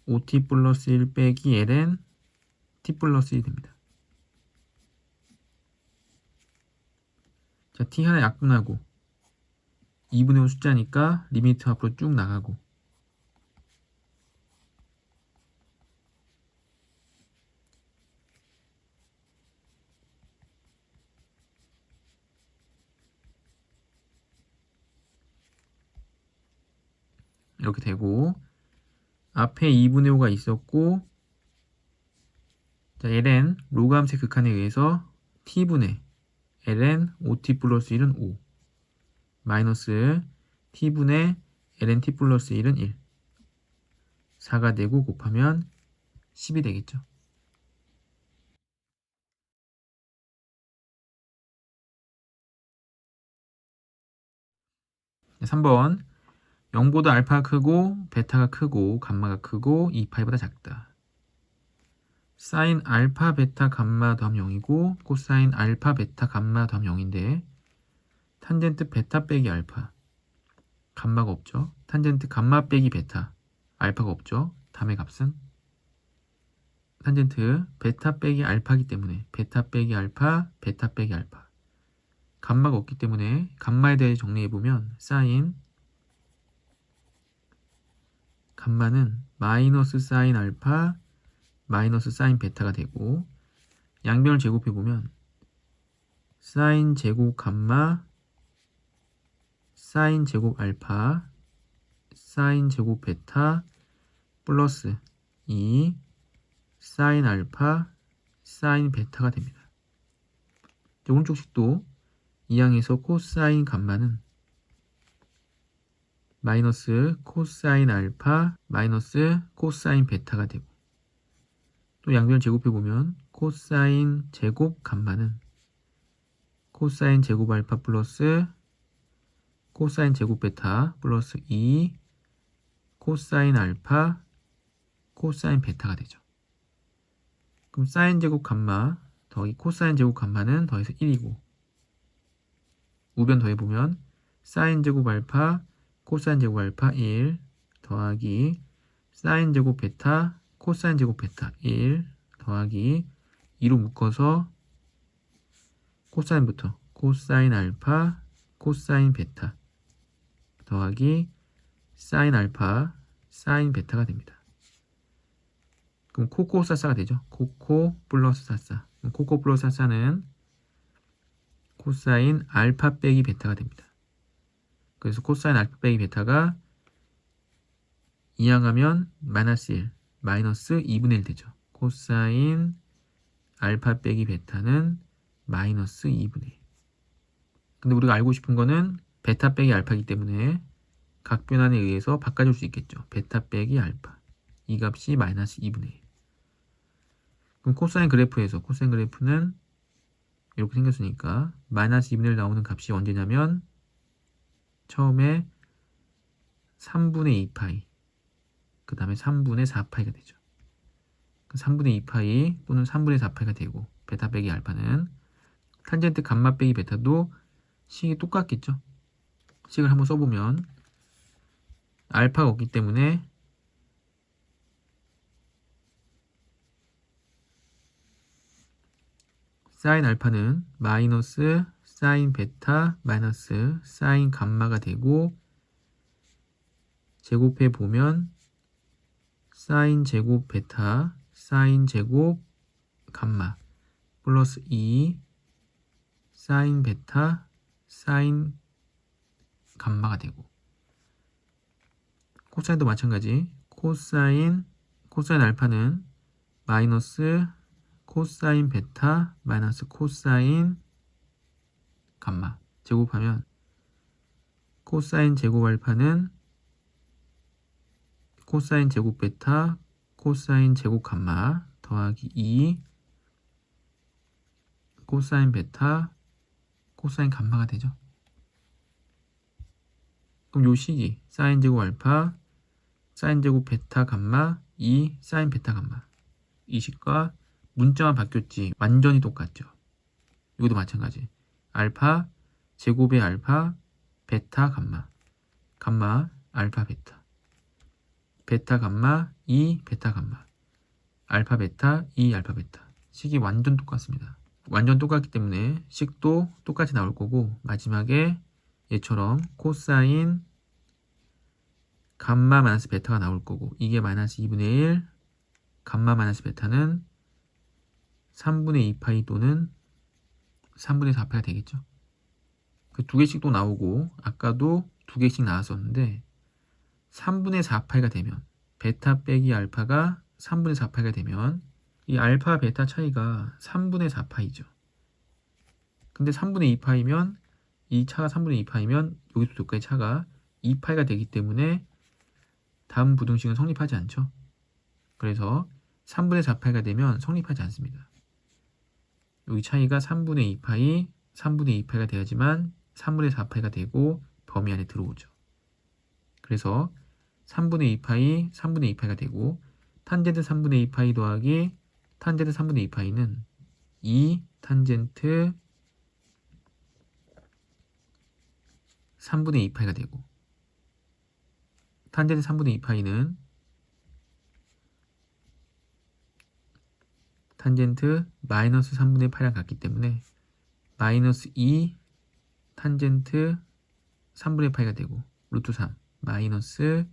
ot 플러스 1 빼기 ln t 플러스 1이 됩니다. 자, t 하나 약분하고 2분의 5 숫자니까 리미트 앞으로 쭉 나가고 이렇게 되고 앞에 2분의 5가 있었고 자, ln 로그함수의 극한에 의해서 t분의 ln ot 플러스 1은 5 마이너스 t분의 ln t 플러스 1은 1 4가 되고 곱하면 10이 되겠죠. 자, 3번 0보다 알파가 크고 베타가 크고 감마가 크고 2파이보다 작다. 사인 알파 베타 감마 더하면 0이고 코사인 알파 베타 감마 더하면 0인데 탄젠트 베타 빼기 알파 감마가 없죠. 탄젠트 감마 빼기 베타 알파가 없죠. 다음의 값은 탄젠트 베타 빼기 알파이기 때문에 베타 빼기 알파 베타 빼기 알파 감마가 없기 때문에 감마에 대해 정리해보면 사인 감마는 마이너스 사인 알파 마이너스 사인 베타가 되고 양변을 제곱해보면 사인 제곱 감마 사인 제곱 알파 사인 제곱 베타 플러스 2 사인 알파 사인 베타가 됩니다. 오른쪽 식도 이항에서 코사인 감마는 마이너스 코사인 알파 마이너스 코사인 베타가 되고 또 양변을 제곱해보면 코사인 제곱 감마는 코사인 제곱 알파 플러스 코사인 제곱 베타 플러스 2 코사인 알파 코사인 베타가 되죠. 그럼 사인 제곱 감마 더하기 코사인 제곱 감마는 더해서 1이고 우변 더해보면 사인 제곱 알파 코사인 제곱 알파 1 더하기 사인 제곱 베타 코사인 제곱 베타 1 더하기 2로 묶어서 코사인부터 코사인 알파 코사인 베타 더하기 사인 알파 사인 베타가 됩니다. 그럼 코코 사사가 되죠. 코코 플러스 사사. 코코 플러스 사사는 코사인 알파 빼기 베타가 됩니다. 그래서 코사인 알파 빼기 베타가 이항하면 마이너스 1, 마이너스 2분의 1 되죠. 코사인 알파 빼기 베타는 마이너스 2분의 1. 근데 우리가 알고 싶은 거는 베타 빼기 알파이기 때문에 각변환에 의해서 바꿔줄 수 있겠죠. 베타 빼기 알파. 이 값이 마이너스 2분의 1. 그럼 코사인 그래프에서 코사인 그래프는 이렇게 생겼으니까 마이너스 2분의 1 나오는 값이 언제냐면 처음에 3분의 2파이 그 다음에 3분의 4파이가 되죠. 3분의 2파이 또는 3분의 4파이가 되고 베타 빼기 알파는 탄젠트 감마 빼기 베타도 식이 똑같겠죠. 식을 한번 써보면 알파가 없기 때문에 사인 알파는 마이너스 사인 베타 마이너스 사인 감마가 되고 제곱해 보면 사인 제곱 베타 사인 제곱 감마 플러스 2 사인 베타 사인 감마가 되고 코사인도 마찬가지 코사인 알파는 마이너스 코사인 베타 마이너스 코사인 감마 제곱하면 코사인 제곱 알파는 코사인 제곱 베타 코사인 제곱 감마 더하기 2 코사인 베타 코사인 감마가 되죠. 그럼 요 식이 사인 제곱 알파 사인 제곱 베타 감마 2 사인 베타 감마 이 식과 문자만 바뀌었지 완전히 똑같죠. 이것도 마찬가지 알파 제곱의 알파 베타 감마 감마, 알파, 베타. 베타, 감마, 2, 베타, 감마. 알파, 베타, 2, 알파, 베타. 식이 완전 똑같습니다. 완전 똑같기 때문에 식도 똑같이 나올 거고, 마지막에 얘처럼 코사인 감마 마이너스 베타가 나올 거고, 이게 마이너스 2분의 1, 감마 마이너스 베타는 3분의 2파이 또는 3분의 4파이가 되겠죠. 그 두 개씩 또 나오고, 아까도 두 개씩 나왔었는데 3분의 4파이가 되면, 베타 빼기 알파가 3분의 4파이가 되면 이 알파 베타 차이가 3분의 4파이죠. 근데 3분의 2파이면, 이 차가 3분의 2파이면 여기서부터 여기까지 차가 2파이가 되기 때문에 다음 부등식은 성립하지 않죠. 그래서 3분의 4파이가 되면 성립하지 않습니다. 여기 차이가 3분의 2파이, 3분의 2파이가 돼야지만 3분의 4파이가 되고 범위 안에 들어오죠. 그래서 3분의 2파이, 3분의 2파이가 되고, 탄젠트 3분의 2파이 더하기 탄젠트 3분의 2파이는 2 탄젠트 3분의 2파이가 되고, 탄젠트 3분의 2파이는 탄젠트 마이너스 3분의 8이랑 같기 때문에 마이너스 2 탄젠트 3분의 8가 되고, 루트 3 마이너스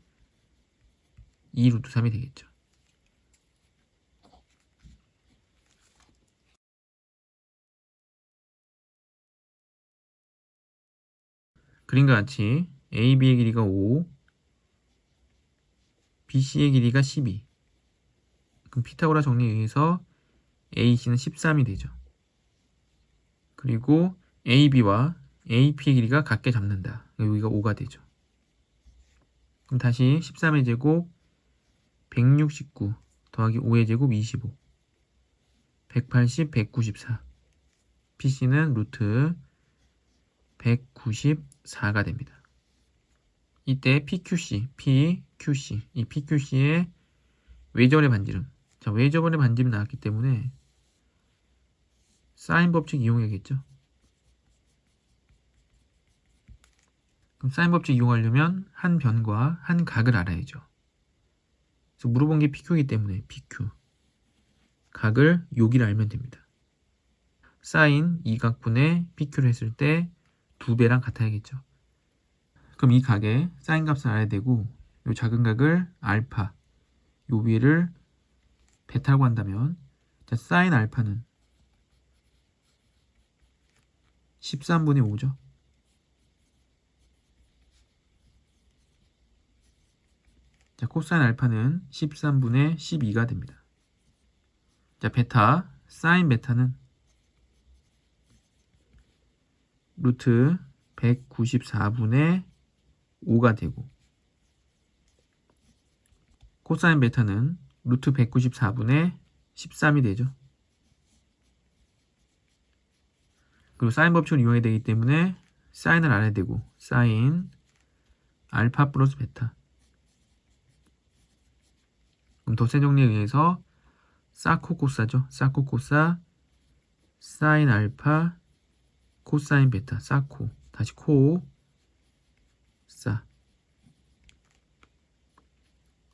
2 루트 3이 되겠죠. 그림과 같이 AB의 길이가 5, BC의 길이가 12. 그럼 피타고라 정리에 의해서 AC는 13이 되죠. 그리고 AB와 AP의 길이가 같게 잡는다. 여기가 5가 되죠. 그럼 다시 13의 제곱 169 더하기 5의 제곱 25 180, 194 PC는 루트 194가 됩니다. 이때 PQC, PQC, 이 PQC의 외접원의 반지름. 자, 외접원의 반지름이 나왔기 때문에 사인 법칙 이용해야겠죠. 그럼 사인 법칙 이용하려면 한 변과 한 각을 알아야죠. 그래서 물어본 게 PQ이기 때문에 PQ. 각을 여기를 알면 됩니다. 사인 이 각분의 PQ를 했을 때 2배랑 같아야겠죠. 그럼 이 각의 사인 값을 알아야 되고, 이 작은 각을 알파, 요 위를 베타라고 한다면, 자, 사인 알파는 13분의 5죠. 자, 코사인 알파는 13분의 12가 됩니다. 자, 베타, 사인 베타는 루트 194분의 5가 되고, 코사인 베타는 루트 194분의 13이 되죠. 그리고 사인 법칙을 이용해야 되기 때문에 사인을 알아야 되고, 사인 알파 플러스 베타. 그럼 덧셈 정리에 의해서 사코코사죠. 사코코사 사인 알파 코사인 베타. 사코 다시 코 사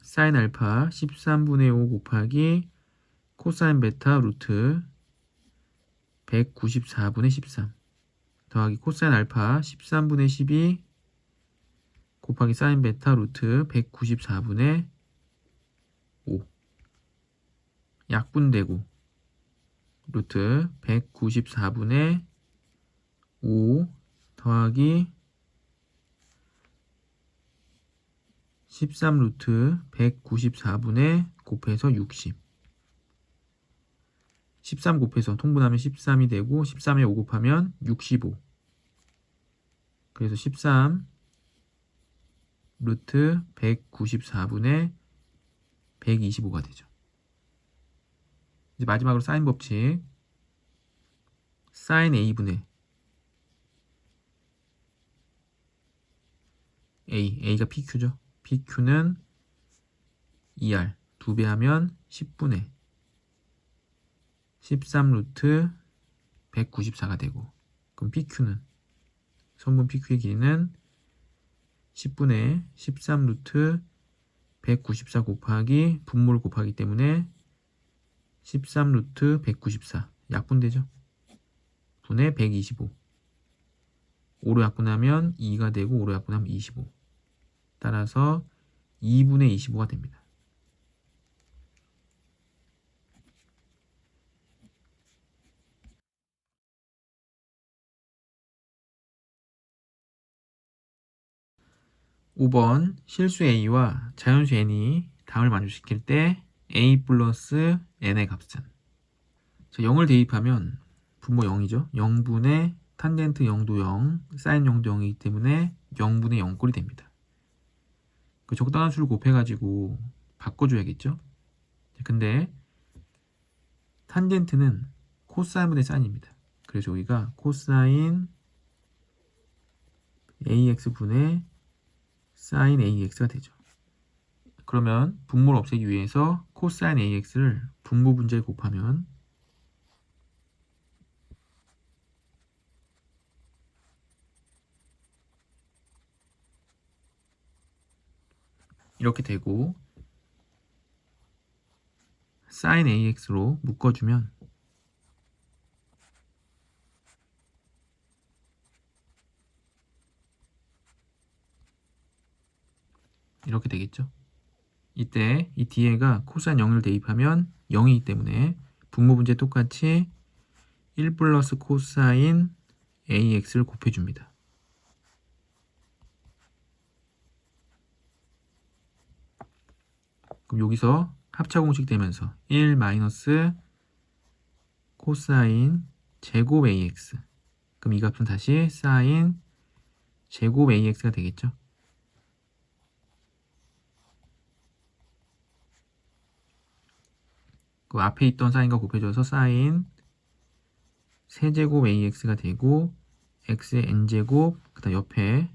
사인 알파 13분의 5 곱하기 코사인 베타 루트 194분의 13 더하기 코사인 알파 13분의 12 곱하기 사인 베타 루트 194분의 5 약분되고 루트 194분의 5 더하기 13 루트 194분의 곱해서 60 13 곱해서 통분하면 13이 되고 13에 5 곱하면 65 그래서 13 루트 194분의 125가 되죠. 이제 마지막으로 사인 법칙 사인 A분의 A가 PQ죠. PQ는 2R 2배 하면 10분의 13 루트 194가 되고, 그럼 PQ는 선분 PQ의 길이는 10분의 13 루트 194 곱하기 분모를 곱하기 때문에 13 루트 194 약분되죠. 분의 125 5로 약분하면 2가 되고 5로 약분하면 25 따라서 2분의 25가 됩니다. 5번 실수 a와 자연수 n이 답을 만족시킬 때 a 플러스 n의 값은 자, 0을 대입하면 분모 0이죠. 0분의 탄젠트 0도 0, 사인 0도 0이기 때문에 0분의 0꼴이 됩니다. 그 적당한 수를 곱해가지고 바꿔줘야겠죠. 근데 탄젠트는 코사인분의 사인입니다. 그래서 여기가 코사인 AX분의 사인 AX가 되죠. 그러면 분모를 없애기 위해서 코사인 AX를 분모 분자에 곱하면 이렇게 되고 사인 AX로 묶어주면 이렇게 되겠죠. 이때 이 뒤에가 코사인 0을 대입하면 0이기 때문에 분모 분자에 똑같이 1 플러스 코사인 AX를 곱해줍니다. 그럼 여기서 합차 공식 되면서 1 마이너스 코사인 제곱 AX 그럼 이 값은 다시 사인 제곱 AX가 되겠죠. 그 앞에 있던 사인과 곱해줘서 사인 세제곱 AX가 되고 X의 N제곱 그 다음 옆에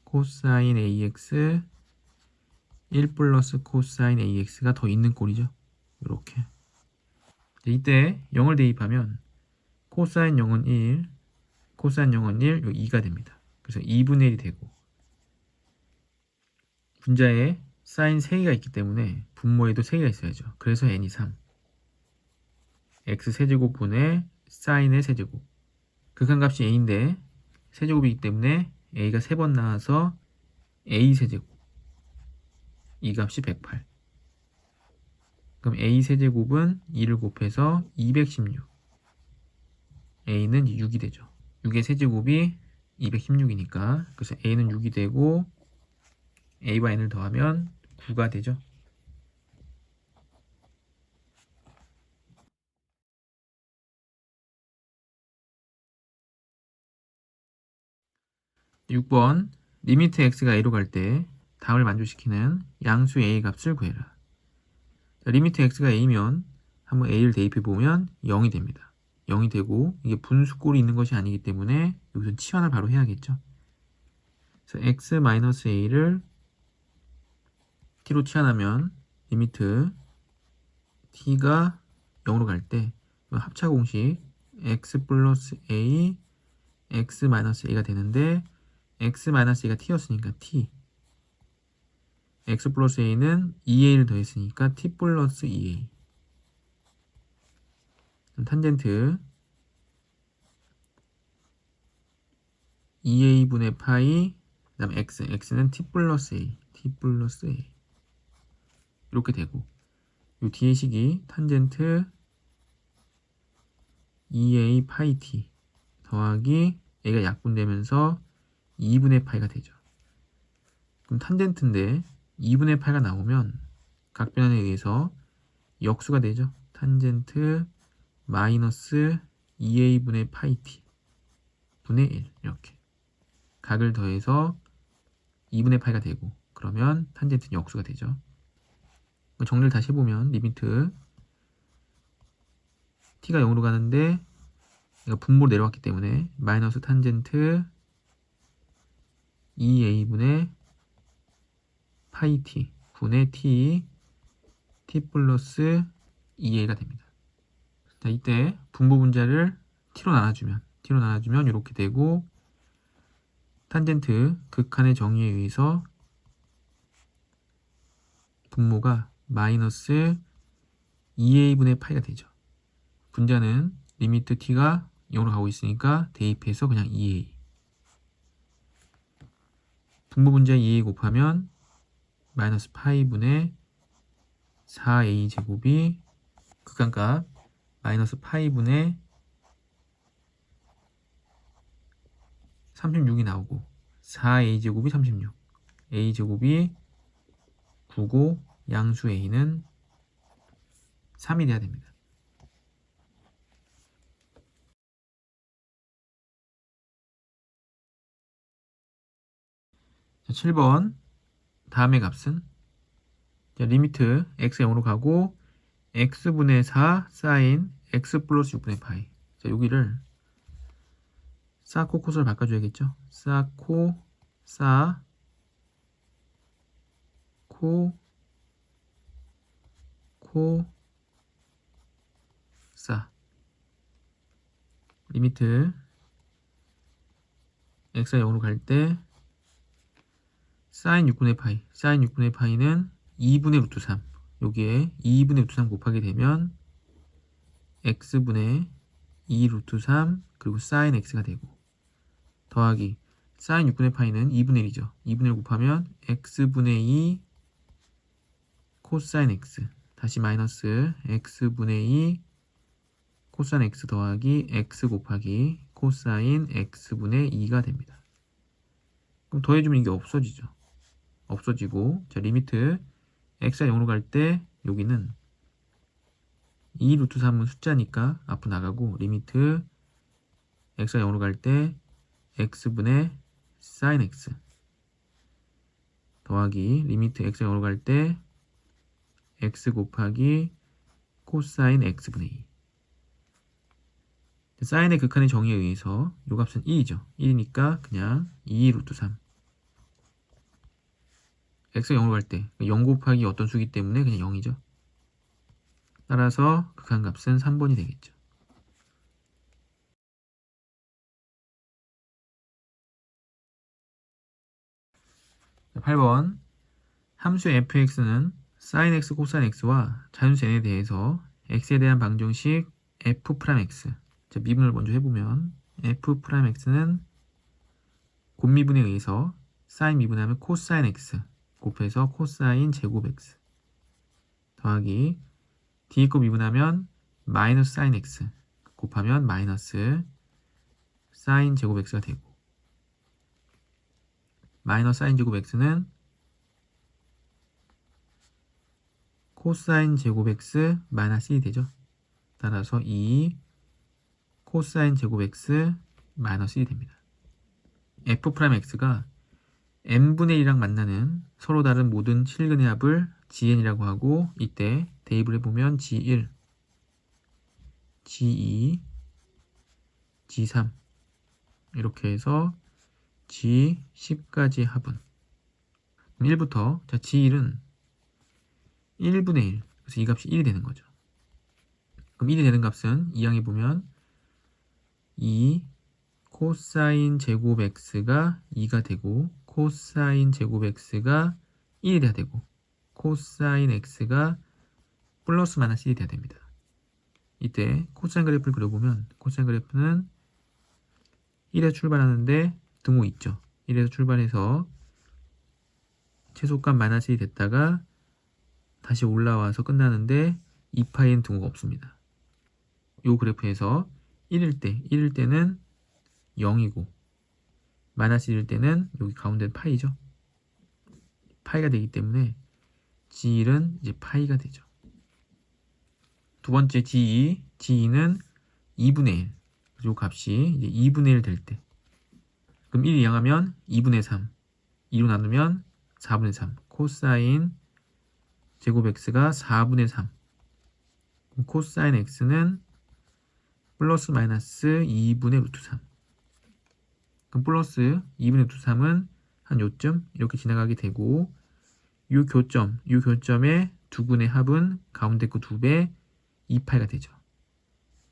코사인 AX 1 플러스 코사인 AX가 더 있는 꼴이죠. 이렇게 이때 0을 대입하면 코사인 0은 1 코사인 0은 1 요 2가 됩니다. 그래서 2분의 1이 되고 분자에 사인 3개가 있기 때문에 분모에도 3개가 있어야죠. 그래서 n이 3 x 세제곱분의 사인의 세제곱 극한값이 a인데 세제곱이기 때문에 a가 3번 나와서 a 세제곱 이 값이 108 그럼 a 세제곱은 2를 곱해서 216 a는 6이 되죠. 6의 세제곱이 216이니까 그래서 a는 6이 되고 a와 n을 더하면 9가 되죠. 6번 리미트 x가 a로 갈 때 답을 만족시키는 양수 a 값을 구해라. 자, 리미트 x가 a면 한번 a를 대입해 보면 0이 됩니다. 0이 되고 이게 분수꼴이 있는 것이 아니기 때문에 여기서 치환을 바로 해야겠죠. 그래서 x-a를 t로 치환하면 리미트 t가 0으로 갈 때 합차 공식 x 플러스 a x-a가 되는데 x-a가 t였으니까 t x 플러스 a는 2a를 더했으니까 t 플러스 2a 탄젠트 2a분의 파이 그 다음 x는 t 플러스 a 이렇게 되고 이 뒤에 식이 탄젠트 2a 파이 t 더하기 a가 약분되면서 2분의 파이가 되죠. 그럼 탄젠트인데 2분의 파이가 나오면 각변환에 의해서 역수가 되죠. 탄젠트 마이너스 2a분의 파이 t 분의 1 이렇게 각을 더해서 2분의 파이가 되고 그러면 탄젠트는 역수가 되죠. 정리를 다시 해보면 리미트 t가 0으로 가는데 얘가 분모로 내려왔기 때문에 마이너스 탄젠트 2a분의 파이 t 분의 t 플러스 2a가 됩니다. 자, 이때 분모 분자를 t로 나눠주면 이렇게 되고 탄젠트 극한의 정의에 의해서 분모가 마이너스 2a분의 파이가 되죠. 분자는 리미트 t가 0으로 가고 있으니까 대입해서 그냥 2a. 분모 분자 2a 곱하면 마이너스 파이분의 4a 제곱이 극한값 마이너스 파이분의 36이 나오고 4a 제곱이 36, a 제곱이 9고 양수 a는 3이 돼야 됩니다. 자, 7번 다음의 값은 자, 리미트 x가 0으로 가고 x분의 4 사인 x 플러스 6분의 파이. 자, 여기를 사코 코스를 바꿔줘야겠죠. 사코 사 코 코 사 리미트 x가 0으로 갈 때 사인 6분의 파이, 사인 6분의 파이는 2분의 루트 3, 여기에 2분의 루트 3 곱하게 되면 x분의 2 루트 3 그리고 사인 x가 되고 더하기 사인 6분의 파이는 2분의 1이죠. 2분의 1 곱하면 x분의 2 코사인 x 다시 마이너스 x분의 2 코사인 x 더하기 x 곱하기 코사인 x분의 2가 됩니다. 그럼 더해주면 이게 없어지죠. 없어지고 자 리미트 x가 0으로 갈 때 여기는 2 루트 3은 숫자니까 앞으로 나가고 리미트 x가 0으로 갈 때 x분의 사인 x 더하기 리미트 x가 0으로 갈 때 x 곱하기 코사인 x분의 2. 사인의 극한의 정의에 의해서 요 값은 1이죠. 1이니까 그냥 2 루트 3. x가 0으로 갈 때 0 곱하기 어떤 수기 때문에 그냥 0이죠. 따라서 극한값은 3번이 되겠죠. 8번 함수 fx는 sin x, 코사인 x와 자연수 n에 대해서 x에 대한 방정식 f'x 자, 미분을 먼저 해보면 f'x는 곱미분에 의해서 sin 미분하면 코사인 x 곱해서 코사인 제곱 x 더하기 뒤에 거 미분하면 마이너스 사인 x 곱하면 마이너스 사인 제곱 x가 되고 마이너스 사인 제곱 x는 코사인 제곱 x 마이너스 1이 되죠. 따라서 2 코사인 제곱 x 마이너스 1이 됩니다. f'x가 n분의 1이랑 만나는 서로 다른 모든 실근의 합을 GN이라고 하고 이때 대입을 해보면 G1, G2, G3 이렇게 해서 G10까지의 합은 1부터 자 G1은 1분의 1 그래서 이 값이 1이 되는 거죠. 그럼 1이 되는 값은 이 항에 보면 2 코사인 제곱 x가 2가 되고 코사인 제곱 x가 1이 돼야 되고 코사인 x가 플러스 마이너스 1이 돼야 됩니다. 이때 코사인 그래프를 그려보면 코사인 그래프는 1에서 출발하는데 등호 있죠. 1에서 출발해서 최소값 마이너스 1이 됐다가 다시 올라와서 끝나는데 2파이엔 등호가 없습니다. 이 그래프에서 1일 때는 0이고 마이너스 1일 때는 여기 가운데 파이죠. 파이가 되기 때문에 G1은 이제 파이가 되죠. 두 번째 G2는 2분의 1. 이 값이 이제 2분의 1 될 때. 그럼 1이 양하면 2분의 3. 2로 나누면 4분의 3. 코사인 제곱 x가 4분의 3. 그럼 코사인 x는 플러스 마이너스 2분의 루트 3. 그럼 플러스 2분의 루트 3은 한 요쯤 이렇게 지나가게 되고 이 교점의 두 분의 합은 가운데 거 2배 2파이가 되죠.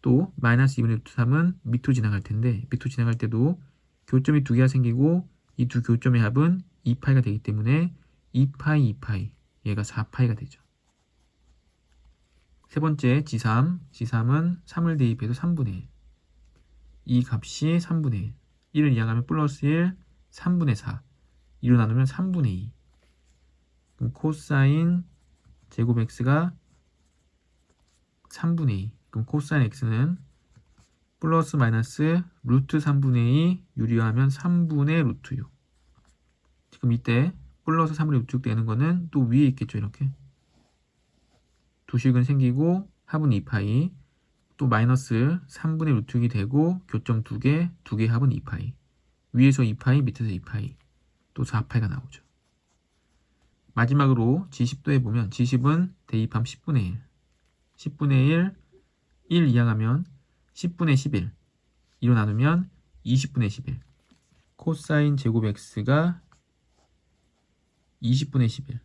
또 마이너스 2분의 루트 3은 밑으로 지나갈 텐데 밑으로 지나갈 때도 교점이 두 개가 생기고 이 두 교점의 합은 2파이가 되기 때문에 2파이, 2파이. 얘가 4파이가 되죠. 세 번째 G3. G3은 3을 대입해서 3분의 1. 이 값이 3분의 1. 1을 이항하면 플러스 1, 3분의 4. 2로 나누면 3분의 2. 그럼 코사인 제곱 x가 3분의 2. 그럼 코사인 x는 플러스 마이너스 루트 3분의 2 유리화하면 3분의 루트 6. 지금 이때 플러스 3분의 루트 6 되는 거는 또 위에 있겠죠. 이렇게 두식은 생기고 합은 2파이, 또 마이너스 3분의 루트 6이 되고 교점 2개, 2개 합은 2파이. 위에서 2파이, 밑에서 2파이. 또 4파이가 나오죠. 마지막으로 G10도 해보면 G10은 대입하면 10분의 1. 10분의 1, 1 이항하면 10분의 11. 2로 나누면 20분의 11. 코사인 제곱 x가 20분의 11.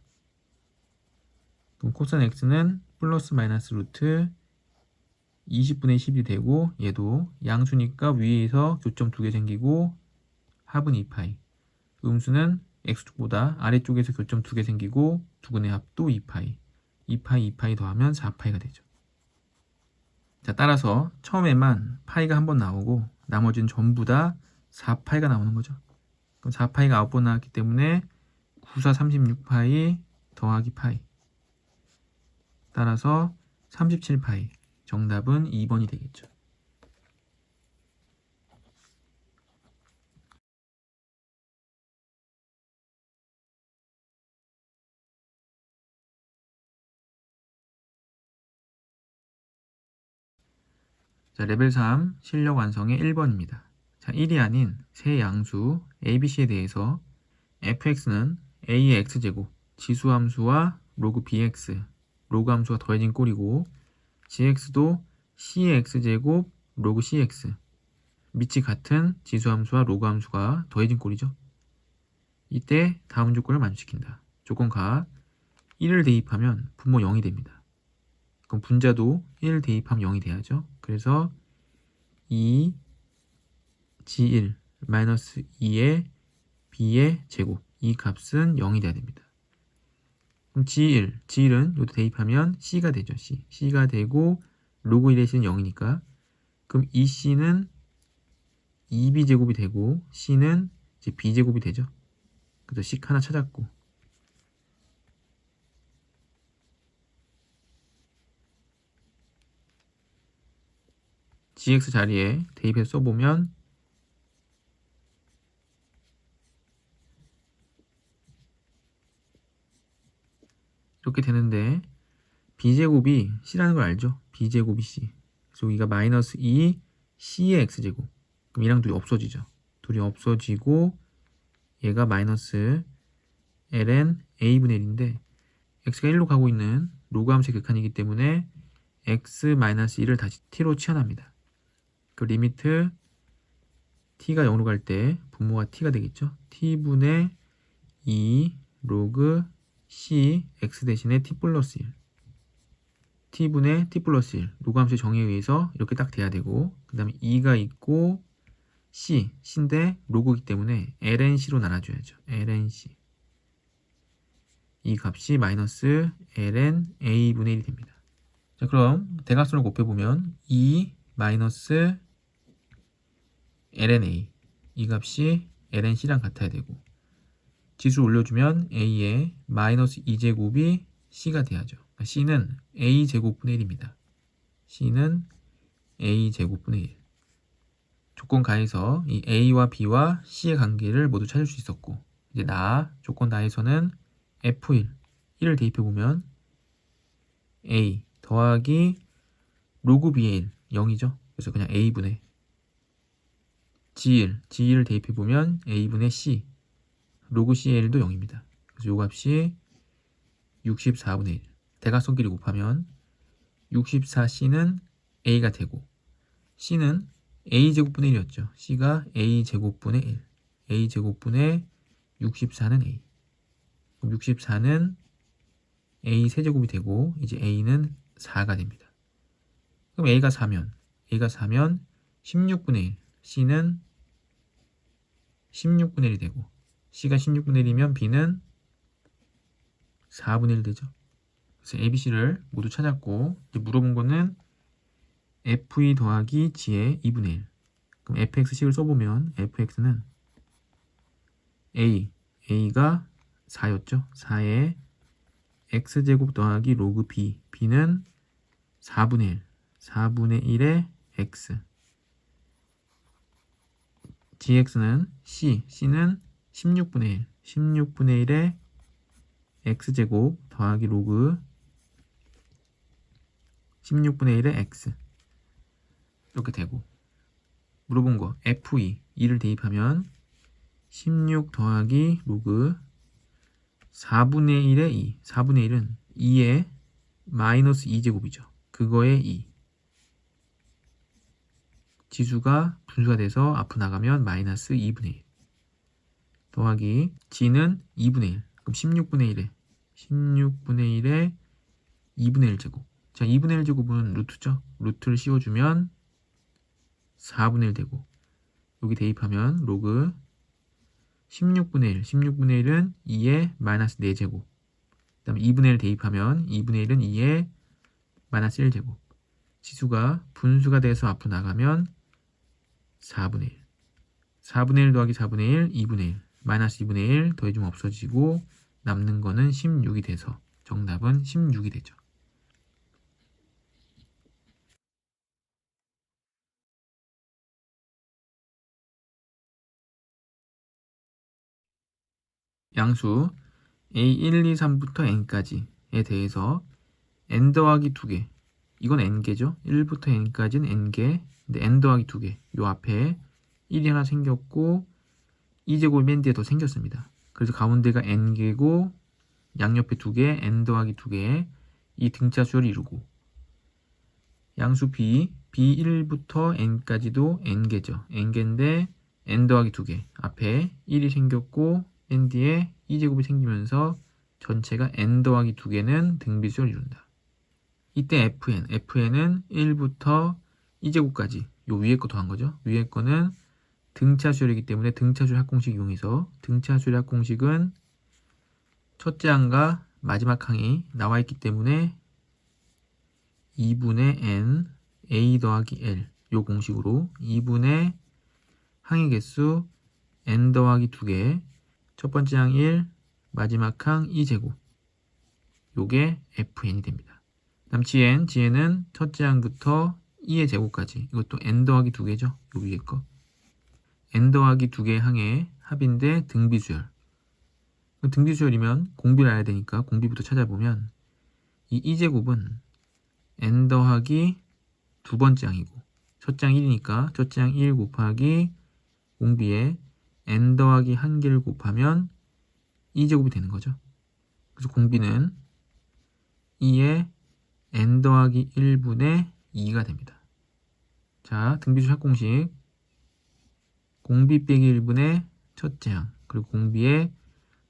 그럼 코사인 x는 플러스 마이너스 루트 20분의 10이 되고, 얘도 양수니까 위에서 교점 2개 생기고 합은 2파이. 음수는 x축보다 아래쪽에서 교점 2개 생기고 두근의 합도 2파이. 2파이, 2파이 더하면 4파이가 되죠. 자, 따라서 처음에만 파이가 한 번 나오고 나머지는 전부 다 4파이가 나오는 거죠. 그럼 4파이가 9번 나왔기 때문에 9, 4, 36파이 더하기 파이. 따라서 37파이. 정답은 2번이 되겠죠. 자, 레벨 3 실력 완성의 1번입니다. 자, 1이 아닌 세 양수 ABC에 대해서 fx는 a의 x제곱, 지수함수와 로그 bx, 로그 함수가 더해진 꼴이고, gx도 c의 x제곱, 로그 cx, 밑이 같은 지수함수와 로그 함수가 더해진 꼴이죠. 이때 다음 조건을 만족시킨다. 조건 가 1을 대입하면 분모 0이 됩니다. 그럼 분자도 1을 대입하면 0이 돼야죠. 그래서 2 G1 마이너스 2의 B의 제곱, 이 값은 0이 돼야 됩니다. 그럼 G1은 여기 대입하면 C가 되죠. C가 되고 로그 1의 C는 0이니까 그럼 이 C는 2B제곱이 되고 C는 이제 B제곱이 되죠. 그래서 식 하나 찾았고, GX 자리에 대입해서 써보면 이렇게 되는데 B제곱이 C라는 걸 알죠? B제곱이 C. 그래서 여기가 마이너스 2 C의 X제곱. 그럼 이랑 둘이 없어지죠. 둘이 없어지고 얘가 마이너스 ln a분의 1인데 x가 1로 가고 있는 로그 함수의 극한이기 때문에 x-1을 다시 t로 치환합니다. 그 리미트 t가 0으로 갈 때 분모가 t가 되겠죠. t분의 2 로그 c x 대신에 t 플러스 1. t분의 t 플러스 1. 로그 함수의 정의에 의해서 이렇게 딱 돼야 되고, 그 다음에 2가 있고 c인데 로그이기 때문에 lnc로 나눠줘야죠. lnc. 이 값이 마이너스 ln a분의 1이 됩니다. 자, 그럼 대각선을 곱해보면 2 마이너스 ln a, 이 값이 ln c랑 같아야 되고, 지수 올려주면 a의 마이너스 2제곱이 c가 돼야죠. 그러니까 c는 a제곱분의 1입니다. c는 a제곱분의 1. 조건 가에서 이 a와 b와 c의 관계를 모두 찾을 수 있었고, 이제 조건 나에서는 f1, 1을 대입해보면 a 더하기 로그 b의 1, 0이죠. 그래서 그냥 a분의 G1을 대입해보면 a분의 c, 로그 c의 1도 0입니다. 그래서 요 값이 64분의 1. 대각선끼리 곱하면 64c는 a가 되고 c는 a제곱분의 1이었죠. c가 a제곱분의 1. a제곱분의 64는 a. 그럼 64는 a 세제곱이 되고 이제 a는 4가 됩니다. 그럼 a가 4면 16분의 1, c는 16분의 1이 되고 C가 16분의 1이면 B는 4분의 1 되죠. 그래서 A, B, C를 모두 찾았고 이제 물어본 거는 F2 더하기 G의 2분의 1. 그럼 fx식을 써보면 fx는 a가 4였죠. 4에 x제곱 더하기 로그 b, b는 4분의 1, 4분의 1의 x, gx는 c는 16분의 1, 16분의 1의 x제곱 더하기 로그 16분의 1의 x 이렇게 되고 물어본 거 f2, 2를 대입하면 16 더하기 로그 4분의 1의 2, 4분의 1은 2의 마이너스 2제곱이죠. 그거의 2. 지수가 분수가 돼서 앞으로 나가면 마이너스 2분의 1. 더하기 g는 2분의 1. 그럼 16분의 1에 2분의 1제곱. 자, 2분의 1제곱은 루트죠. 루트를 씌워주면 4분의 1 되고 여기 대입하면 로그 16분의 1은 2의 마이너스 4제곱. 그 다음에 2분의 1 대입하면 2분의 1은 2의 마이너스 1제곱. 지수가 분수가 돼서 앞으로 나가면 4분의 1. 4분의 1 더하기 4분의 1, 2분의 1. 마이너스 2분의 1 더해주면 없어지고 남는 거는 16이 돼서 정답은 16이 되죠. 양수 A1, 2, 3부터 n까지에 대해서 n 더하기 2개. 이건 n개죠. 1부터 n까지는 n개. 근데 n 더하기 2개. 요 앞에 1이 하나 생겼고 2제곱이 맨 뒤에 더 생겼습니다. 그래서 가운데가 n개고 양옆에 2개, n 더하기 2개. 이 등차수를 이루고 양수 b, b1부터 n까지도 n개죠. n개인데 n 더하기 2개. 앞에 1이 생겼고 맨 뒤에 2제곱이 생기면서 전체가 n 더하기 2개는 등비수를 이룬다. 이때 fn은 1부터 2제곱까지 요 위에 거 더한 거죠. 위에 거는 등차수열이기 때문에 등차수열 합공식 이용해서 등차수열 합공식은 첫째 항과 마지막 항이 나와 있기 때문에 2분의 n a 더하기 l 요 공식으로 2분의 항의 개수 n 더하기 2개 첫 번째 항 1, 마지막 항 2제곱. 요게 fn이 됩니다. 다음 gn은 첫째 항부터 2의 제곱까지. 이것도 n 더하기 2개죠. 요 위에 거. n 더하기 2개의 항의 합인데 등비수열. 등비수열이면 공비를 알아야 되니까 공비부터 찾아보면 이 2제곱은 n 더하기 두 번째 항이고 첫째 항 1이니까 첫째 항 1 곱하기 공비에 n 더하기 1개를 곱하면 2제곱이 되는 거죠. 그래서 공비는 2의 n 더하기 1분의 2가 됩니다. 자, 등비수 합공식 공비 빼기 1분의 첫째 항 그리고 공비의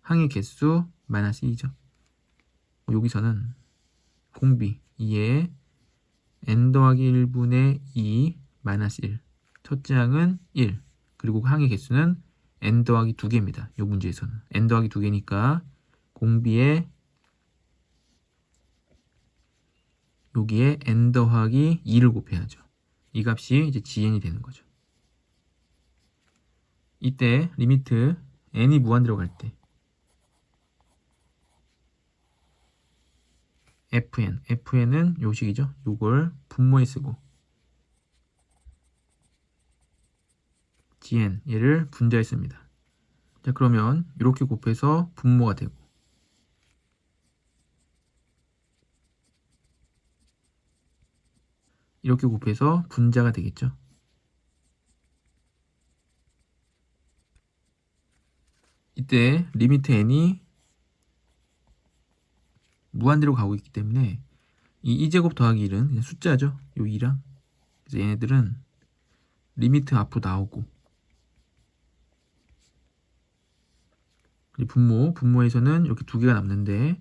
항의 개수 마이너스 2죠. 여기서는 공비 2의 n 더하기 1분의 2 마이너스 1 첫째 항은 1 그리고 항의 개수는 n 더하기 2개입니다. 이 문제에서는 n 더하기 2개니까 공비에 여기에 n 더하기 2를 곱해야죠. 이 값이 이제 gn이 되는 거죠. 이때 리미트 n이 무한대로 갈 때 fn은 요식이죠. 요걸 분모에 쓰고 gn 얘를 분자에 씁니다. 자, 그러면 이렇게 곱해서 분모가 되고 이렇게 곱해서 분자가 되겠죠. 이때 리미트 n이 무한대로 가고 있기 때문에 이 2제곱 더하기 1은 그냥 숫자죠. 요 2랑. 그래서 얘네들은 리미트 앞으로 나오고 분모에서는 이렇게 두 개가 남는데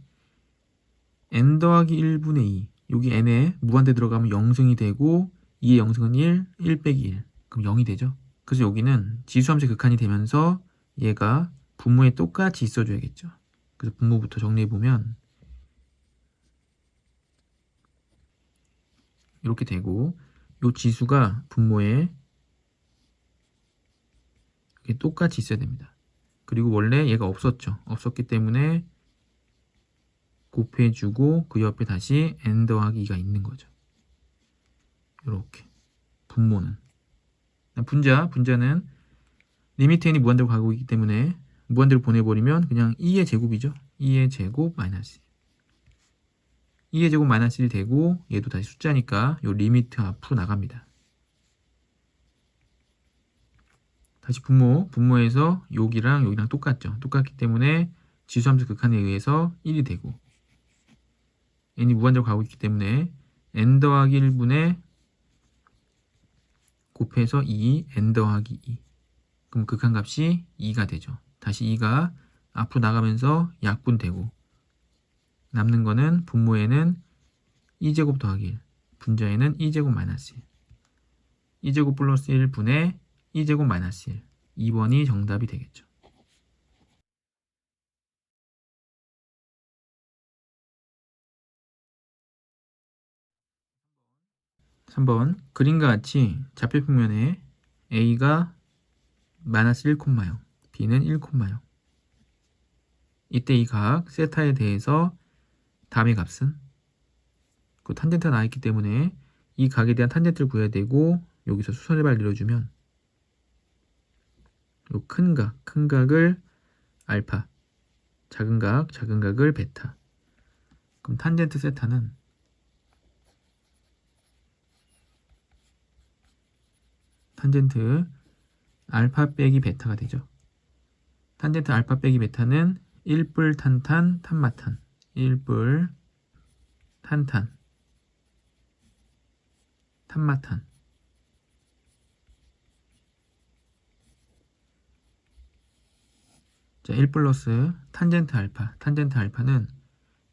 n 더하기 1분의 2 여기 n에 무한대 들어가면 0승이 되고 2의 0승은 1 빼기 1 그럼 0이 되죠. 그래서 여기는 지수함수의 극한이 되면서 얘가 분모에 똑같이 있어줘야겠죠. 그래서 분모부터 정리해보면 이렇게 되고 이 지수가 분모에 이렇게 똑같이 있어야 됩니다. 그리고 원래 얘가 없었죠. 없었기 때문에 곱해주고 그 옆에 다시 n 더하기 2가 있는 거죠. 이렇게 분모는 분자는 리미트 n이 무한대로 가고 있기 때문에 무한대로 보내버리면 그냥 2의 제곱이죠. 2의 제곱 마이너스 1. 2의 제곱 마이너스 1 되고 얘도 다시 숫자니까 요 리미트 앞으로 나갑니다. 다시 분모에서 여기랑 똑같죠. 똑같기 때문에 지수함수 극한에 의해서 1이 되고 n이 무한대로 가고 있기 때문에 n 더하기 1분의 곱해서 2 n 더하기 2. 그럼 극한값이 2가 되죠. 다시 2가 앞으로 나가면서 약분되고 남는 거는 분모에는 2제곱 더하기 1, 분자에는 2제곱 마이너스 1. 2제곱 플러스 1분의 2제곱 마이너스 1. 2번이 정답이 되겠죠. 3번 그림과 같이 좌표평면에 A가 마이너스 1,0, B는 1,0. 이때 이 각 세타에 대해서 다음의 값은 그 탄젠트가 나와있기 때문에 이 각에 대한 탄젠트를 구해야 되고 여기서 수선해발 내려주면 요 큰 각을 알파, 작은 각을 베타. 그럼 탄젠트 세타는 탄젠트 알파 빼기 베타가 되죠. 탄젠트 알파 빼기 베타는 1뿔 탄탄 탄마탄 1뿔 탄탄 탄마탄 자, 1 플러스 탄젠트 알파는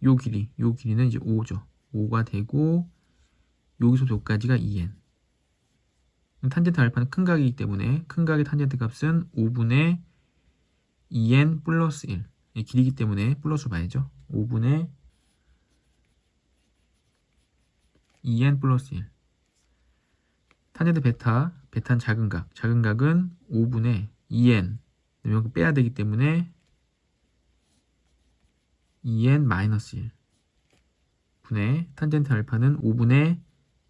요 길이는 이제 5죠. 5가 되고 여기서 여기까지가 2n. 탄젠트 알파는 큰 각이기 때문에 큰 각의 탄젠트 값은 5분의 2n 플러스 1. 길이기 때문에 플러스 봐야죠. 5분의 2n 플러스 1. 탄젠트 베타는 작은 각은 5분의 2n. 이만큼 빼야 되기 때문에 2n 마이너스 1 분의 탄젠트 알파는 5분의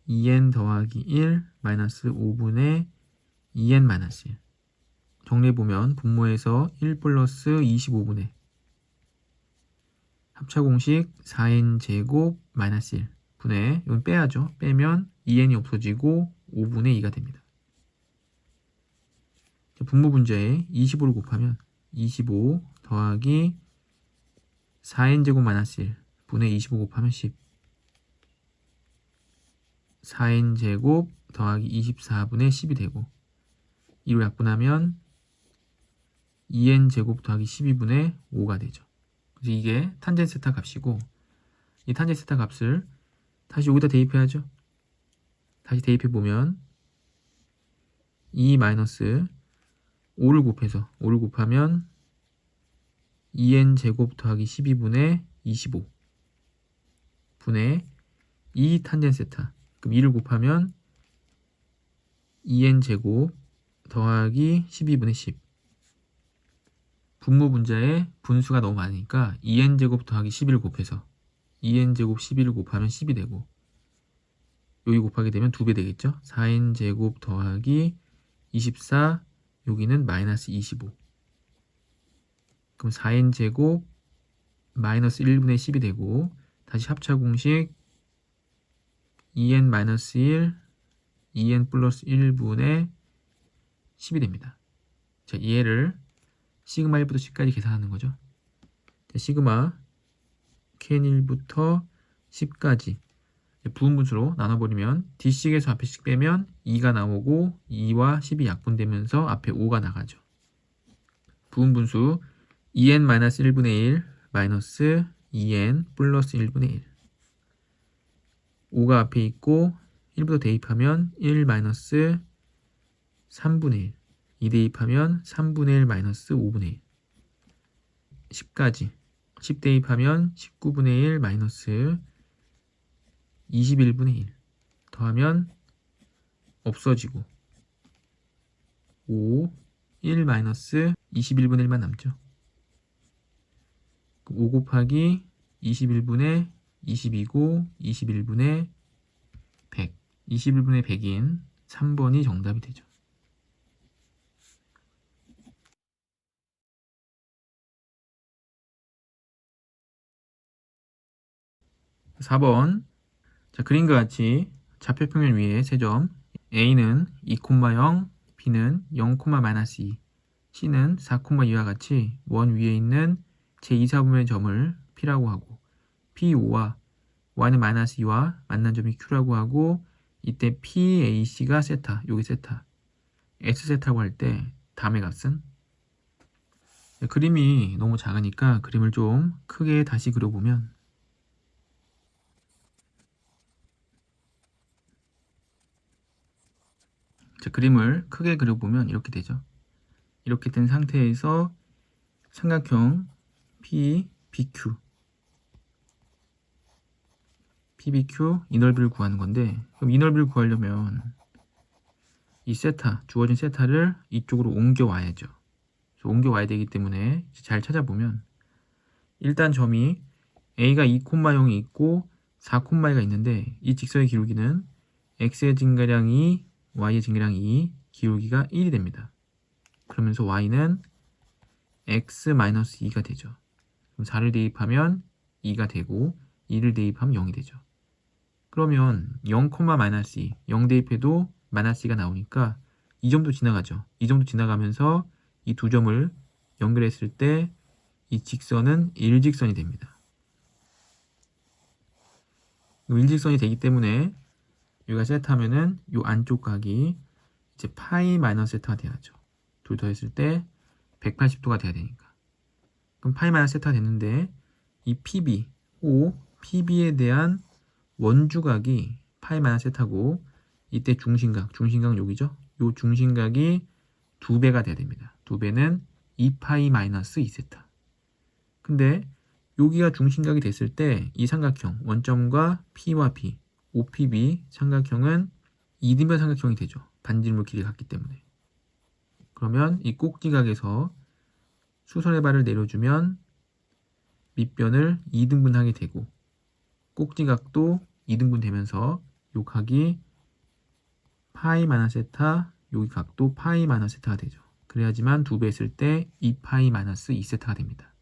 2n 더하기 1 마이너스 5분의 2n 마이너스 1. 정리해보면 분모에서 1 플러스 25분의 합차공식 4n 제곱 마이너스 1 분의 이건 빼야죠. 빼면 2n이 없어지고 5분의 2가 됩니다. 분모 분자에 25를 곱하면 25 더하기 4n 제곱 마이너스 1 분의 25 곱하면 10 4n 제곱 더하기 24분의 10이 되고 2로 약분하면 2n 제곱 더하기 12분의 5가 되죠. 그래서 이게 탄젠트 세타 값이고 이 탄젠트 세타 값을 다시 여기다 대입해야죠. 다시 대입해보면 2 마이너스 5를 곱하면 2n 제곱 더하기 12분의 25 분의 2 탄젠트 세타. 그럼 2를 곱하면 2n 제곱 더하기 12분의 10. 분모 분자에 분수가 너무 많으니까 2n 제곱 더하기 11을 곱해서 2n 제곱 11을 곱하면 10이 되고 여기 곱하게 되면 2배 되겠죠. 4n 제곱 더하기 24 여기는 마이너스 25. 그럼 4n 제곱 마이너스 1분의 10이 되고 다시 합차 공식 2n 마이너스 1 2n 플러스 1분의 10이 됩니다. 자, 얘를 시그마 1부터 10까지 계산하는 거죠. 자, 시그마 kn1부터 10까지 부분분수로 나눠버리면 뒷식에서 앞에 식 빼면 2가 나오고 2와 10이 약분되면서 앞에 5가 나가죠. 부분분수 2n-1분의 1 마이너스 2n 플러스 1분의 1 5가 앞에 있고 1부터 대입하면 1 마이너스 3분의 1 2 대입하면 3분의 1 마이너스 5분의 1 10까지 10 대입하면 19분의 1 마이너스 21분의 1 더하면 없어지고 5, 1 마이너스 21분의 1만 남죠. 5 곱하기 21분의 22고 21분의 100 21분의 100인 3번이 정답이 되죠. 4번. 자, 그림과 같이 좌표평면 위에 세 점 A는 2,0, B는 0,-2, C는 4,2와 같이 원 위에 있는 제2사분면의 점을 P라고 하고 P5와 Y는 -2와 만난 점이 Q라고 하고 이때 PAC가 세타, 여기 세타, S세타라고 할 때 다음의 값은 그림이 너무 작으니까 그림을 좀 크게 다시 그려보면 자, 그림을 크게 그려보면 이렇게 되죠. 이렇게 된 상태에서 삼각형 PBQ 이 넓이를 구하는 건데 그럼 이 넓이를 구하려면 이 세타, 주어진 세타를 이쪽으로 옮겨와야죠. 옮겨와야 되기 때문에 잘 찾아보면 일단 점이 A가 2,0이 있고 4,2가 있는데 이 직선의 기울기는 X의 증가량 2, Y의 증가량 2, 기울기가 1이 됩니다. 그러면서 Y는 X-2가 되죠. 그럼 4를 대입하면 2가 되고 2를 대입하면 0이 되죠. 그러면 0,-2, 0 대입해도 -2가 나오니까 이 점도 지나가죠. 이 점도 지나가면서 이 두 점을 연결했을 때 이 직선은 일직선이 됩니다. 일직선이 되기 때문에 여기가 세타면은 이 안쪽 각이 이제 파이 마이너스 세타가 돼야죠. 둘 더했을 때 180도가 돼야 되니까. 그럼 파이 마이너스 세타가 됐는데 이 PB, PB에 대한 원주각이 파이 마이너스 세타고 이때 중심각은 여기죠. 요 중심각이 2배가 돼야 됩니다. 2배는 2파이 마이너스 2세타. 근데 여기가 중심각이 됐을 때 이 삼각형 원점과 P와 P, OPB 삼각형은 이등변 삼각형이 되죠. 반지름으로 길이가 같기 때문에. 그러면 이 꼭지각에서 수선의 발을 내려주면 밑변을 2등분하게 되고 꼭지각도 2등분 되면서 요 각이 파이 마이너스 세타, 여기 각도 파이 마이너스 세타가 되죠. 그래야지만 2배 했을 때 2파이 마이너스 2세타가 됩니다.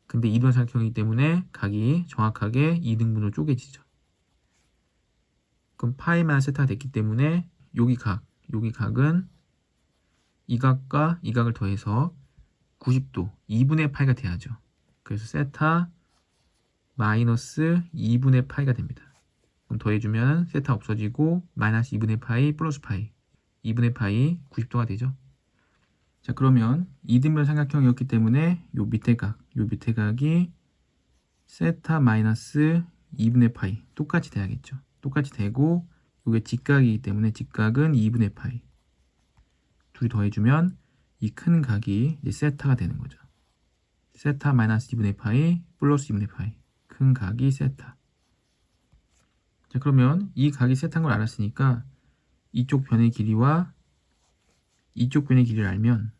근데 이등변 삼각형이기 때문에 각이 정확하게 2등분으로 쪼개지죠. 그럼 파이 마이너스 세타가 됐기 때문에 여기 각은 이 각과 이 각을 더해서 90도 2분의 파이가 돼야죠. 그래서 세타 마이너스 2분의 파이가 됩니다. 그럼 더해주면 세타 없어지고 마이너스 2분의 파이 플러스 파이 2분의 파이 90도가 되죠. 자, 그러면 이등변 삼각형이었기 때문에 요 밑에 각이 세타 마이너스 2분의 파이 똑같이 돼야겠죠. 똑같이 되고 요게 직각이기 때문에 직각은 2분의 파이 둘이 더해주면 이 큰 각이 이제 세타가 되는 거죠. 세타 마이너스 2분의 파이 플러스 2분의 파이 큰 각이 세타. 자, 그러면 이 각이 세타인 걸 알았으니까 이쪽 변의 길이와 이쪽 변의 길이를 알면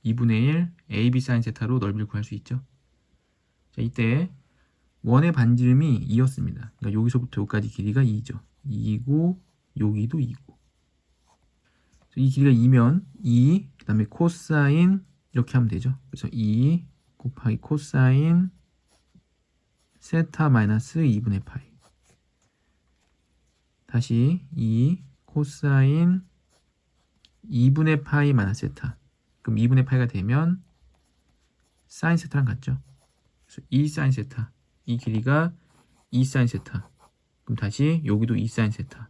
2분의 1 AB 사인 세타로 넓이를 구할 수 있죠. 자, 이때 원의 반지름이 2였습니다. 그러니까 여기서부터 여기까지 길이가 2죠. 2이고 여기도 2고. 이 길이가 2면 2, 그 다음에 코사인 이렇게 하면 되죠. 그래서 2 곱하기 코사인 세타 마이너스 2분의 파이. 다시 2 코사인 2분의 파이 마이너스 세타. 그럼 2분의 파이가 되면 사인 세타랑 같죠. 그래서 2 사인 세타. 이 길이가 2 사인 세타. 그럼 다시 여기도 2 사인 세타.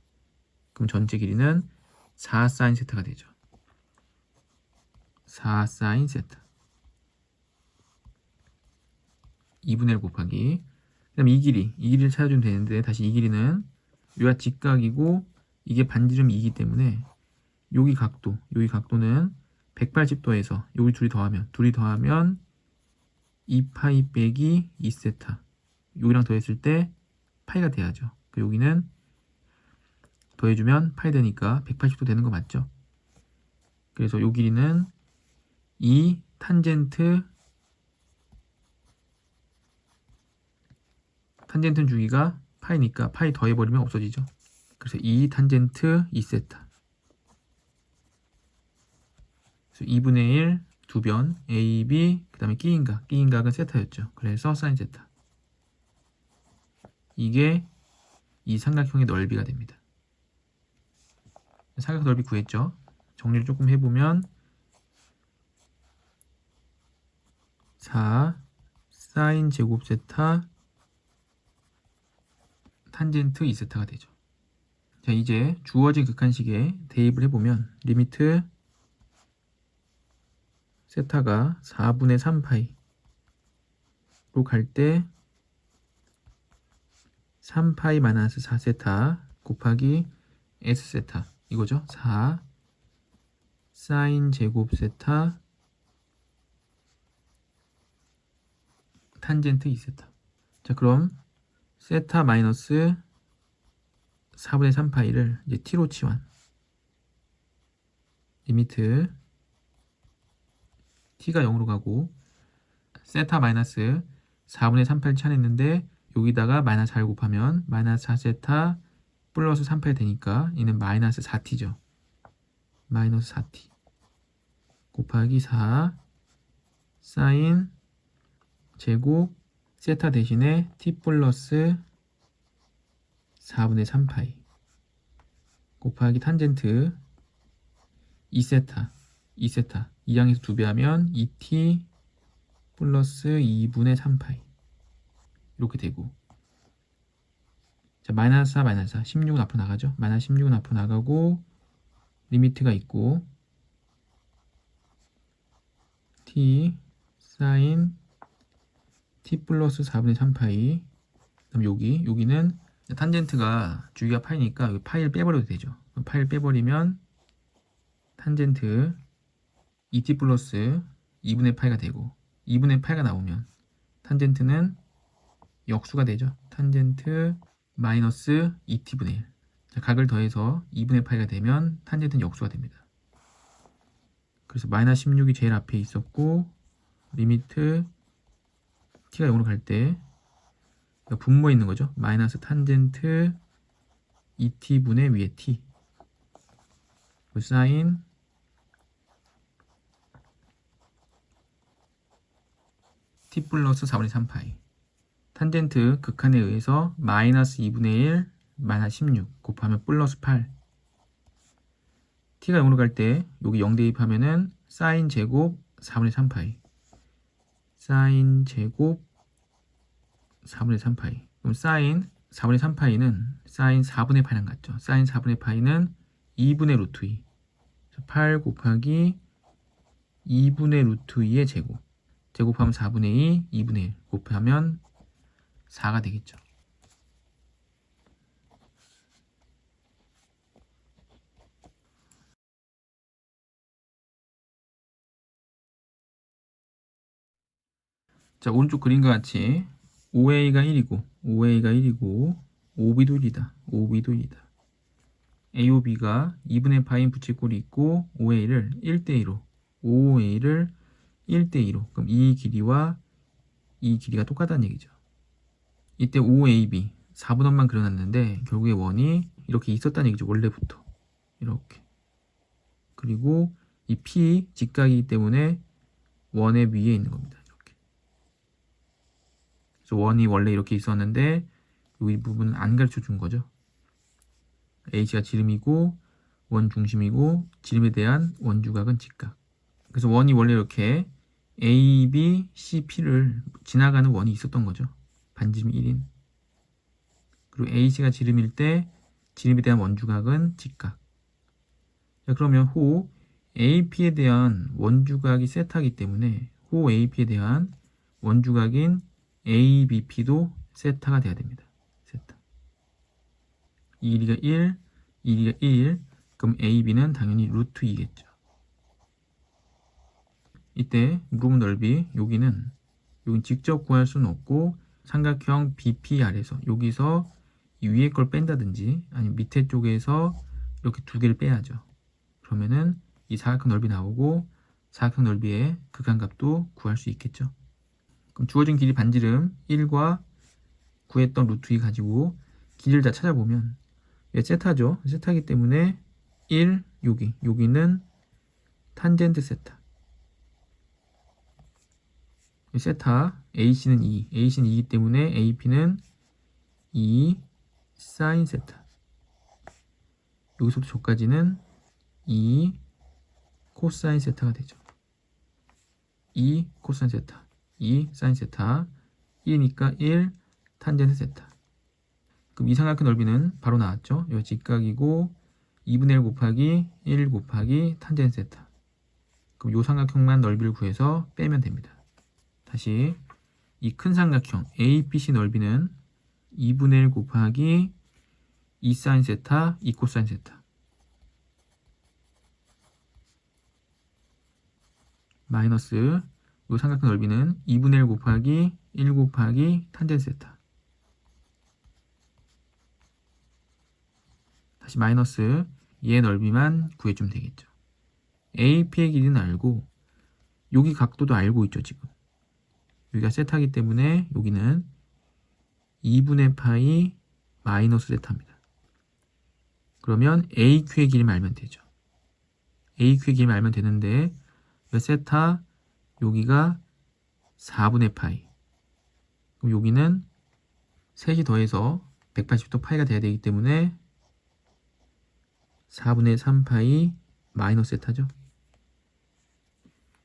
그럼 전체 길이는 4 사인 세타가 되죠. 4 사인 세타. 2분의 1 곱하기. 그 다음 이 길이를 찾아주면 되는데 다시 이 길이는 여기가 직각이고 이게 반지름 2이기 때문에 여기 각도는 180도에서 여기 둘이 더하면 2파이 빼기 2세타. 여기랑 더했을 때 파이가 돼야죠. 여기는 더해주면 파이 되니까 180도 되는 거 맞죠? 그래서 요 길이는 2 탄젠트 주기가 파이니까 파이 더해버리면 없어지죠. 그래서 2 탄젠트 2세타. 그래서 2분의 1 2변 A, B 그 다음에 끼인각은 세타였죠. 그래서 사인 세타. 이게 이 삼각형의 넓이가 됩니다. 삼각형 넓이 구했죠. 정리를 조금 해보면 4 사인 제곱 세타 탄젠트 2세타가 되죠. 자, 이제 주어진 극한식에 대입을 해보면 리미트 세타가 4분의 3파이로 갈 때 3파이 마이너스 4세타 곱하기 S세타 이거죠. 4 사인 제곱 세타 탄젠트 2세타. 자, 그럼 세타 마이너스 4분의 3파이를 이제 t로 치환. 리미트 t가 0으로 가고 세타 마이너스 4분의 3파이를 치환했는데 여기다가 마이너스 4를 곱하면 마이너스 4세타 플러스 3파이 되니까 이는 마이너스 4t죠. 마이너스 4t 곱하기 4 사인 제곱 세타 대신에 t 플러스 4분의 3파이 곱하기 탄젠트 2세타 2양에서 2배 하면 2t 플러스 2분의 3파이 이렇게 되고, 자, 마이너스 4 16은 앞으로 나가죠. 마이너스 16은 앞으로 나가고 리미트가 있고 t 사인 t 플러스 4분의 3파이 그다음 여기는 탄젠트가 주기가 파이니까 여기 파이를 빼버려도 되죠. 파이를 빼버리면 탄젠트 2t 플러스 2분의 파이가 되고 2분의 파이가 나오면 탄젠트는 역수가 되죠. 탄젠트 마이너스 2t분의 1. 자, 각을 더해서 2분의 파이가 되면 탄젠트는 역수가 됩니다. 그래서 마이너스 16이 제일 앞에 있었고 리미트 t가 0으로 갈 때 분모에 있는 거죠. 마이너스 탄젠트 2t분의 위에 t 사인 t 플러스 4분의 3파이 탄젠트 극한에 의해서 마이너스 2분의 1 마이너스 16 곱하면 플러스 8 t가 0으로 갈 때 여기 0 대입하면은 사인 제곱 4분의 3파이 사인 제곱 4분의 3파이 그럼 사인 4분의 3파이는 사인 4분의 파이랑 같죠. 사인 4분의 파이는 2분의 루트 2 8 곱하기 2분의 루트 2의 제곱하면 4분의 2 2분의 1 곱하면 4가 되겠죠. 자, 오른쪽 그림과 같이 OA가 1이고 OB도 1이다. AOB가 2분의 파인 부채꼴이 있고 OA를 1대2로 OA를 1대2로 그럼 이 길이와 이 길이가 똑같다는 얘기죠. 이때 OAB 4분원만 그려놨는데 결국에 원이 이렇게 있었다는 얘기죠. 원래부터 이렇게. 그리고 이 P 직각이기 때문에 원의 위에 있는 겁니다. 이렇게. 그래서 원이 원래 이렇게 있었는데 이 부분은 안 가르쳐 준 거죠. H가 지름이고 원 중심이고 지름에 대한 원주각은 직각. 그래서 원이 원래 이렇게 A, B, C, P를 지나가는 원이 있었던 거죠. 반지름이 1인. 그리고 AC가 지름일 때 지름에 대한 원주각은 직각. 자, 그러면 호 AP에 대한 원주각이 세타이기 때문에 호 AP에 대한 원주각인 ABP도 세타가 돼야 됩니다. 세타. 이 길이가 1, 이 길이가 1, 그럼 AB는 당연히 루트 2겠죠. 이때 물어본 넓이 여기는 여기 직접 구할 수는 없고 삼각형 BPR에서 여기서 이 위에 걸 뺀다든지 아니면 밑에 쪽에서 이렇게 두 개를 빼야죠. 그러면은 이 사각형 넓이 나오고 사각형 넓이의 극한값도 구할 수 있겠죠. 그럼 주어진 길이 반지름 1과 구했던 루트 2 가지고 길이를 다 찾아보면 얘 세타죠. 세타이기 때문에 1 여기는 탄젠트 세타. 세타 AC는 2, AC는 2이기 때문에 AP는 2 사인 세타. 여기서부터 저까지는 2 코사인 세타가 되죠. 2 코사인 세타, 2 사인 세타, 1이니까 1 탄젠트 세타. 그럼 이 삼각형 넓이는 바로 나왔죠. 이 직각이고 2분의 1 곱하기 1 곱하기 탄젠트 세타. 그럼 이 삼각형만 넓이를 구해서 빼면 됩니다. 다시 이 큰 삼각형 ABC 넓이는 2분의 1 곱하기 2 사인 세타, 2 코사인 세타. 마이너스 이 삼각형 넓이는 2분의 1 곱하기 1 곱하기 탄젠트 세타. 다시 마이너스 얘 넓이만 구해주면 되겠죠. AP의 길이는 알고 여기 각도도 알고 있죠. 지금 여기가 세타이기 때문에 여기는 2분의 파이 마이너스 세타입니다. 그러면 AQ의 길이만 알면 되죠. AQ의 길이만 알면 되는데 세타 여기가 4분의 파이. 그럼 여기는 셋이 더해서 180도 파이가 돼야 되기 때문에 4분의 3파이 마이너스 세타죠.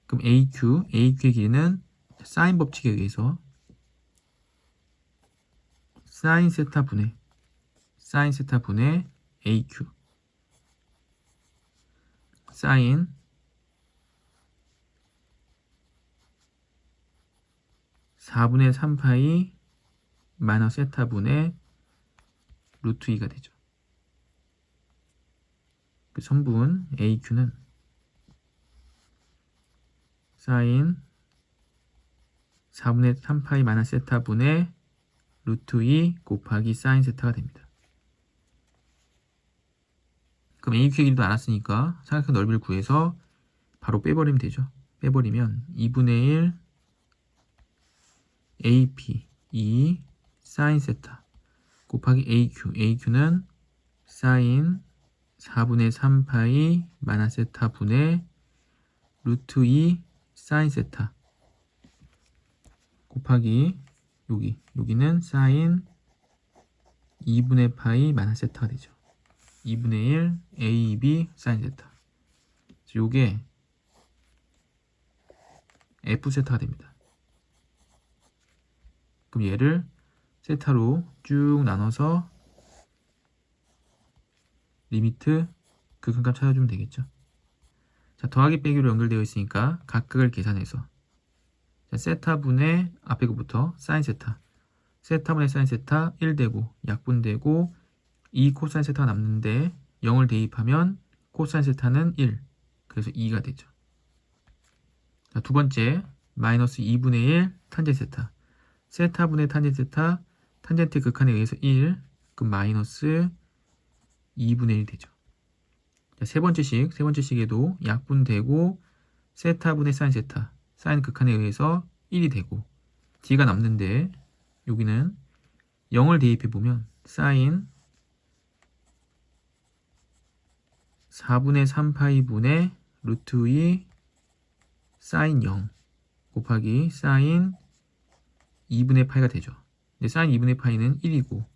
그럼 AQ의 길이는 사인 법칙에 의해서 사인 세타 분의 AQ 사인 4분의 3파이 마이너스 세타 분의 루트 2가 되죠. 그 선분 AQ는 사인 4분의 3파이 마이너스 세타 분의 루트 2 곱하기 사인 세타가 됩니다. 그럼 AQ의 길이도 알았으니까 삼각형 넓이를 구해서 바로 빼버리면 되죠. 빼버리면 2분의 1 AP 2 사인 세타 곱하기 AQ는 사인 4분의 3파이 마이너스 세타 분의 루트 2 사인 세타 곱하기 여기는 사인 2분의 파이 마이너스 세타가 되죠. 2분의 1 AB 사인 세타. 요게 F 세타가 됩니다. 그럼 얘를 세타로 쭉 나눠서 리미트 극한값 찾아주면 되겠죠. 자, 더하기 빼기로 연결되어 있으니까 각각을 계산해서 자, 세타분의 앞에 거부터 사인 세타 세타분의 사인 세타 1되고 약분되고 2 코사인 세타가 남는데 0을 대입하면 코사인 세타는 1 그래서 2가 되죠. 자, 두 번째 마이너스 2분의 1 탄젠트 세타 세타분의 탄젠트 세타 탄젠트 극한에 의해서 1 그럼 마이너스 2분의 1 되죠. 자, 세 번째식에도 약분되고 세타분의 사인 세타 사인 극한에 의해서 1이 되고 D가 남는데 여기는 0을 대입해보면 사인 4분의 3파이 분의 루트 2 사인 0 곱하기 사인 2분의 파이가 되죠. 근데 사인 2분의 파이는 1이고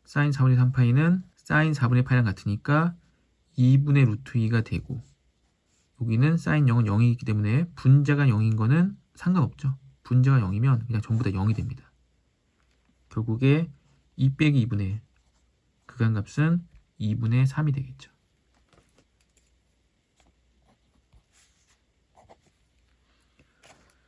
사인 4분의 3파이는 사인 4분의 파이랑 같으니까 2분의 루트 2가 되고 여기는 사인 0은 0이기 때문에 분자가 0인 거는 상관없죠. 분자가 0이면 그냥 전부 다 0이 됩니다. 결국에 2 빼기 2분의 극한값은 2분의 3이 되겠죠.